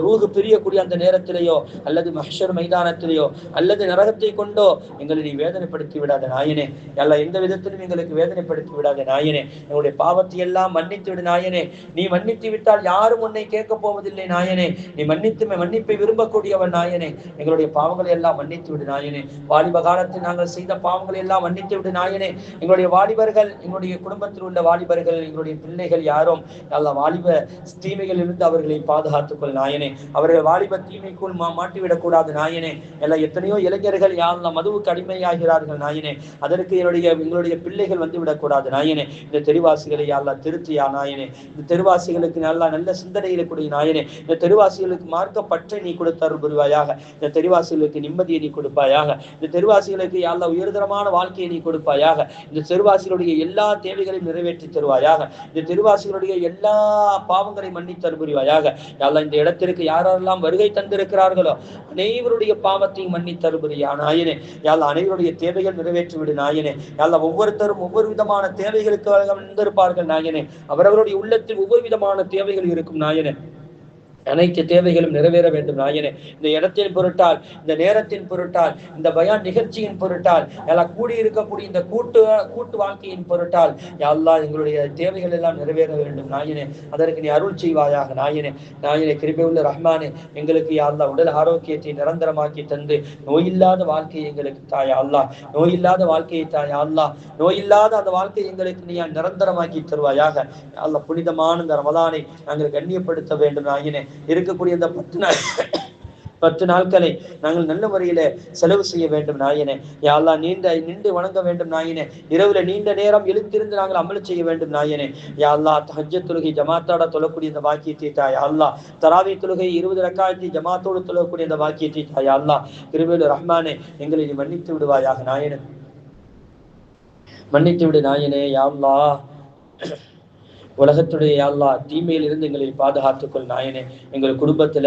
ரூஹு பிரியக்கூடிய அந்த நேரத்திலேயோ அல்லது மஹ்ஷர் மைதானத்திலேயோ அல்லது நரகத்தை கொண்டோ எங்களை நீ வேதனைப்படுத்தி விடாத நாயனே. அல்லாஹ் எந்த விதத்திலும் எங்களுக்கு வேதனைப்படுத்தி விடாத நாயனே. எங்களுடைய பாவத்தை எல்லாம் மன்னித்து விடு நாயனே. நீ மன்னித்து விட்டால் யாரும் உன்னை கேட்க போவதில்லை நாயனே. நீ மன்னிப்பை விரும்பக்கூடியவன் நாயனே. எங்களுடைய பாவங்களை எல்லாம் மன்னித்து விடு நாயனே. வாலிப காலத்தில் நாங்கள் செய்த பாவங்களை எல்லாம் மன்னித்து விடு நாயனே. எங்களுடைய வாலிபர்கள், எங்களுடைய குடும்பத்தில் உள்ள வாலிபர்கள், எங்களுடைய பிள்ளைகள் யாரும் அல்லாஹ் வாலிப தீமைகளில் இருந்து அவர்களை பாதுகாத்துக் கொள் நாயனே. அவர்கள் வாலிப தீமைக்குள் மாட்டிவிடக் கூடாது நாயனே. எல்லாம் எத்தனையோ இளைஞர்கள் யாரெல்லாம் மதுவுக்கு அடிமையாகிறார்கள் நாயனே. அதற்கு எங்களுடைய பிள்ளைகள் வந்து விடக்கூடாது நாயனே. இந்த தெரிவாசிகளை யாரெல்லாம் திருத்தியா நாயனே. இந்த தெருவாசிகளுக்கு நல்ல சிந்தனையில கொடு நாயனே. இந்த தெருவாசிகளுக்கு மார்க்க பற்றை நீ கொடுத்தருள் புரிவாயாக. இந்த தெருவாசிகளுக்கு நிம்மதியை நீ கொடுப்பாயாக. இந்த தெருவாசிகளுக்கு யா அல்லாஹ் உயர்தரமான வாழ்க்கையை நீ கொடுப்பாயாக. இந்த தெருவாசிகளுடைய எல்லா தேவைகளையும் நிறைவேற்றி தருவாயாக. இந்த தெருவாசிகளுடைய எல்லா பாவங்களை மன்னித்தருள் புரிவாயாக. யா அல்லாஹ் இந்த இடத்திற்கு யாரெல்லாம் வருகை தந்திருக்கிறார்களோ அனைவருடைய பாவத்தையும் மன்னித்தருள் புரியா நாயனே. யா அல்லாஹ் அனைவருடைய தேவைகள் நிறைவேற்றி விடு நாயனே. யா அல்லாஹ் ஒவ்வொருத்தரும் ஒவ்வொரு விதமான தேவைகளுக்கு வந்திருப்பார்கள் நாயனே. அவரவருடைய உள்ளத்தில் ஒவ்வொரு விதமான தேவைகள் இருக்கும் நாயனே. அனைத்து தேவைகளும் நிறைவேற வேண்டும் நாயனே. இந்த இடத்தின் பொருட்டால், இந்த நேரத்தின் பொருட்டால், இந்த பயான் நிகழ்ச்சியின் பொருட்டால், எல்லாம் கூடியிருக்கக்கூடிய இந்த கூட்டு வாழ்க்கையின் பொருட்டால் யா அல்லாஹ் எங்களுடைய தேவைகள் எல்லாம் நிறைவேற வேண்டும் நாயனே. அதற்கு நீ அருள் செய்வாயாக நாயனே. நாயனே கிருபையுள்ள ரஹ்மானே, எங்களுக்கு யா அல்லாஹ் உடல் ஆரோக்கியத்தை நிரந்தரமாக்கி தந்து நோயில்லாத வாழ்க்கையை எங்களுக்கு தாயா அல்லாஹ், நோயில்லாத வாழ்க்கையை தாயா அல்லாஹ், நோயில்லாத அந்த வாழ்க்கையை எங்களுக்கு நீ நிரந்தரமாக்கி தருவாயாக. அல்லாஹ் புனிதமான இந்த ரமலானை நாங்கள் கண்ணியப்படுத்த வேண்டும் நாயனே. இருக்கக்கூடிய இந்த 10 நாட்களை நாங்கள் நல்ல முறையில செலவு செய்ய வேண்டும் நாயனே. யா அல்லாஹ் நின்று வணங்க வேண்டும் நாயனே. இரவுல நீண்ட நேரம் எழுத்திருந்து நாங்கள் அமல் செய்ய வேண்டும் நாயனே. யா அல்லாஹ் தஹஜ்ஜத் தொழுகை ஜமாத்தோட தொழக்கூடிய இந்த பாக்கியத்தை தா யா அல்லாஹ். தராவி தொழுகை 20 ரக்காயத்தை ஜமாத்தோடு தொழக்கூடிய இந்த பாக்கியத்தை தா யா அல்லாஹ். கிருபையுள்ள ரஹ்மானே, எங்களை நீ மன்னித்து விடுவாயாக நாயனே. மன்னித்து விடு நாயனே. யா அல்லாஹ் உலகத்துடைய யா அல்லாஹ் தீமையில் இருந்து எங்களை பாதுகாத்துக்கொள் நாயனே. எங்கள் குடும்பத்துல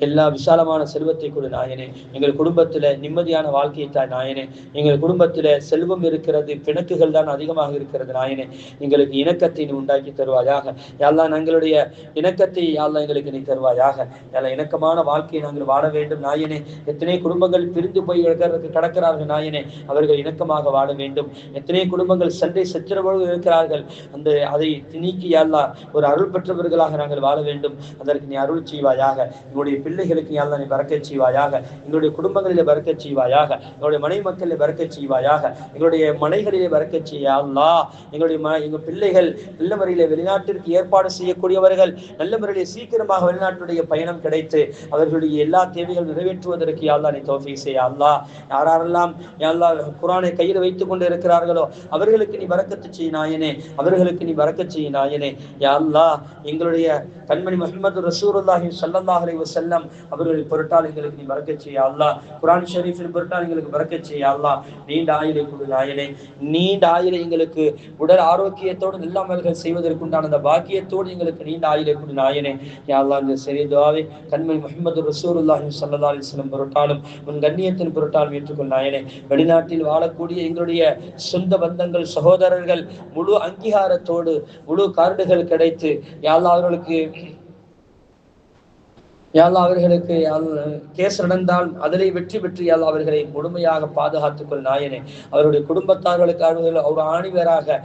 எல்லா விசாலமான செல்வத்தை கொடு நாயனே. எங்கள் குடும்பத்துல நிம்மதியான வாழ்க்கையை தாய் நாயனே. எங்கள் குடும்பத்துல செல்வம் இருக்கிறது, பிணக்குகள் தான் அதிகமாக இருக்கிறது நாயனே. எங்களுக்கு இணக்கத்தை நீ உண்டாக்கி தருவாயாக. யாழ்லா எங்களுடைய இணக்கத்தை யாழ்லா எங்களுக்கு நீ தருவாயாக. யாழ்லா இணக்கமான வாழ்க்கையை நாங்கள் வாழ வேண்டும் நாயனே. எத்தனை குடும்பங்கள் பிரிந்து போய் கடக்கிறார்கள் நாயனே, அவர்கள் இணக்கமாக வாழ வேண்டும். எத்தனை குடும்பங்கள் சண்டை சச்சரவோடு இருக்கிறார்கள், அதை நீக்கி யாழ்லா ஒரு அருள் பெற்றவர்களாக நாங்கள் வாழ வேண்டும். அதற்கு நீ அருள் செய்வாயாக. எங்களுடைய பிள்ளைகளுக்கு யா அல்லாஹ் நீ பரக்கத் செய்வாயாக. எங்களுடைய குடும்பங்களிலே பரக்கத் செய்வாயாக. எங்களுடைய மனைவி மக்களிலே பரக்கத் செய்வாயாக. எங்களுடைய மனைகளிலே பரக்கத் செய்ய யா அல்லாஹ். எங்கள் பிள்ளைகள் நல்ல முறையிலே வெளிநாட்டிற்கு ஏற்பாடு செய்யக்கூடியவர்கள், நல்ல முறையிலே சீக்கிரமாக வெளிநாட்டுடைய பயணம் கிடைத்து அவர்களுடைய எல்லா தேவைகள் நிறைவேற்றுவதற்கு யா அல்லாஹ் நீ தௌஃபீக் செய் யா அல்லாஹ். யாரெல்லாம் யா அல்லாஹ் குர்ஆனை கையில் வைத்துக் கொண்டு இருக்கிறார்களோ அவர்களுக்கு நீ பரக்கத்து செய் நாயனே. அவர்களுக்கு நீ பரக்கத் செய் நாயனே. யா அல்லாஹ் எங்களுடைய கண்மணி முஹம்மது ரசூலுல்லாஹி ஸல்லல்லாஹு அலைஹி வஸல்லம் அவர்களை பொருட்டால் எங்களுக்கு நீ பரக்கத் செய்ய அல்லாஹ். குர்ஆன் ஷரீஃபின் பொருட்டால் எங்களுக்கு பரக்கத் செய்ய அல்லாஹ். நீண்ட ஆயுளை கொடு நாயனே. நீண்ட ஆயுளை எங்களுக்கு உடல் ஆரோக்கியத்தோடு நல்ல அமல்கள் செய்வதற்குண்டான அந்த பாக்கியத்தோடு எங்களுக்கு நீண்ட ஆயுளை கொடு நாயனே. யா அல்லாஹ் இந்த சிறிய துஆவை கண்மணி முஹம்மது ரசூலுல்லாஹி ஸல்லல்லாஹு அலைஹி வஸல்லம் பொருட்டாலும் உன் கண்ணியத்தின் பொருட்டாலும் ஏற்றுக்கொள் நாயனே. வெளிநாட்டில் வாழக்கூடிய எங்களுடைய சொந்த பந்தங்கள் சகோதரர்கள் முழு அங்கீகாரத்தோடு முழு கார்டுகள் கிடைத்து யா அல்லாஹ் அவர்களுக்கு கேஸ் நடந்தால் அதிலே வெற்றி பெற்று அவர்களை முழுமையாக பாதுகாத்துக்கொள் நாயனே. அவருடைய குடும்பத்தார்களுக்கு ஒரு ஆணிவராக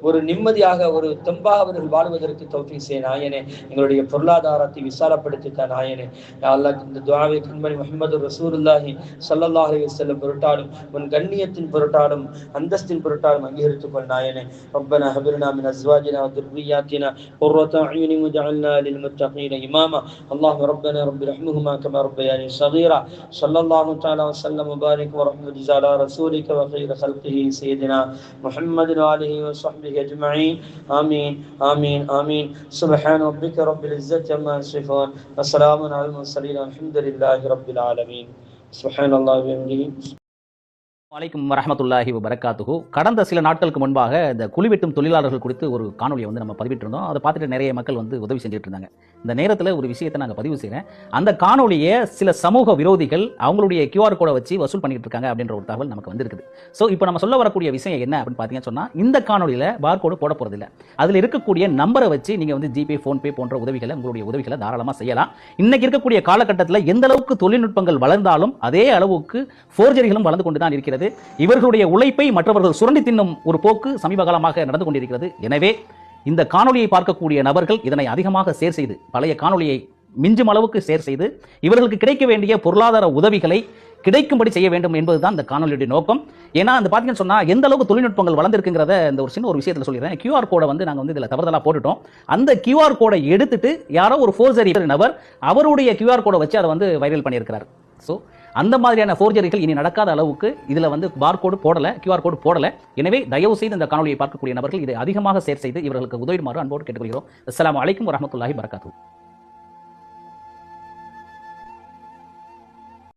ஒரு நிம்மதியாக ஒரு தெம்பாக அவர்கள் வாழ்வதற்கு தௌஃபீக் செய் நாயனே. எங்களுடைய பொருளாதாரத்தை விசாலப்படுத்தித்த நாயனே. யா அல்லாஹ் இந்த துஆவை கண்மணி முஹம்மது ரசூலுல்லாஹி ஸல்லல்லாஹு அலைஹி வஸல்லம் பொருட்டாலும் உன் கண்ணியத்தின் பொருட்டாலும் அந்தஸ்தின் பொருட்டாலும் அங்கீகரித்துக்கொள் நாயனே. ரப்பனா ஹப் லனா மின் அஸ்வாஜினா வ துர்ரிய்யாத்தினா குர்ரத அயுனின் வஜஅல்னா லில் முத்தகீன இமாமா. அல்லாஹ் ربنا رب ارحمهما كما ربياني صغيرا. صلى الله تعالى وسلم وبارك ورحمة على رسولك وخير خلقه سيدنا محمد وآله وصحبه أجمعين. آمين آمين آمين. سبحان ربك رب العزة عما يصفون وسلام على المرسلين والحمد لله رب العالمين. سبحان الله وبحمده. வலைக்கும் வரஹ்மத்துல்லாஹி வபரகாத்துஹு. கடந்த சில நாட்களுக்கு முன்பாக இந்த குழிவெட்டும் தொழிலாளர்கள் குறித்து ஒரு காணொலியை நம்ம பதிவிட்டிருந்தோம். அதை பார்த்துட்டு நிறைய மக்கள் உதவி செஞ்சுட்டு இருந்தாங்க. இந்த நேரத்தில் ஒரு விஷயத்தை நாங்கள் பதிவு செய்கிறேன். அந்த காணொலியை சில சமூக விரோதிகள் அவங்களுடைய QR கோடை வச்சு வசூல் பண்ணிட்டு இருக்காங்க அப்படின்ற ஒரு தகவல் நமக்கு வந்திருக்குது. ஸோ இப்போ நம்ம சொல்ல வரக்கூடிய விஷயம் என்ன அப்படின்னு பார்த்தீங்கன்னு சொன்னால், இந்த காணொலியில் பார்கோடு போட போகிறதில்ல. அதில் இருக்கக்கூடிய நம்பரை வச்சு நீங்கள் ஜிபே ஃபோன்பே போன்ற உங்களுடைய உதவிகளை தாராளமாக செய்யலாம். இன்னைக்கு இருக்கக்கூடிய காலகட்டத்தில் எந்த அளவுக்கு தொழில்நுட்பங்கள் வளர்ந்தாலும் அதே அளவுக்கு ஃபோர்ஜரிகளும் வளர்ந்து கொண்டு தான் இருக்கிறது. இவர்களுடைய உழைப்பை மற்றவர்கள் சுரண்டி தின்னும் ஒரு போக்கு சமீப காலமாக நடந்து கொண்டிருக்கிறது. எனவே இந்த காணொலியை பார்க்கக்கூடிய நபர்கள் இதனை அதிகமாக ஷேர் செய்து, பழைய காணொலியை மிஞ்சும் அளவுக்கு ஷேர் செய்து இவர்களுக்கு கிடைக்க வேண்டிய பொருளாதார உதவிகளை கிடைக்கும்படி செய்ய வேண்டும் என்பதுதான் இந்த காணொலியுடைய நோக்கம். ஏன்னா அந்த பார்த்தீங்கன்னு சொன்னால் எந்த அளவுக்கு தொழில்நுட்பங்கள் வளர்ந்துருக்குங்கிறத இந்த ஒரு சின்ன ஒரு விஷயத்தில் சொல்லிடுறேன். QR கோடை நாங்கள் இதில் தவறுதலாக போட்டுட்டோம். அந்த QR கோடை எடுத்துட்டு யாரோ ஒரு ஃபோர்ஜரி நபர் அவருடைய QR கோடை வச்சு அதை வைரல் பண்ணியிருக்கிறார். ஸோ அந்த மாதிரியான ஃபோர்ஜரிகள் இனி நடக்காத அளவுக்கு இதில் வந்து பார்கோடு போடலை, QR கோடு போடலை. எனவே தயவு செய்து இந்த காணொலியை பார்க்கக்கூடிய நபர்கள் இதை அதிகமாக ஷேர் செய்து இவர்களுக்கு உதவிடுமாறு அன்போடு கேட்டுக்கொள்கிறோம். அஸ்ஸலாமு அலைக்கும் வரஹ்மத்துல்லாஹி வபரகாத்துஹு.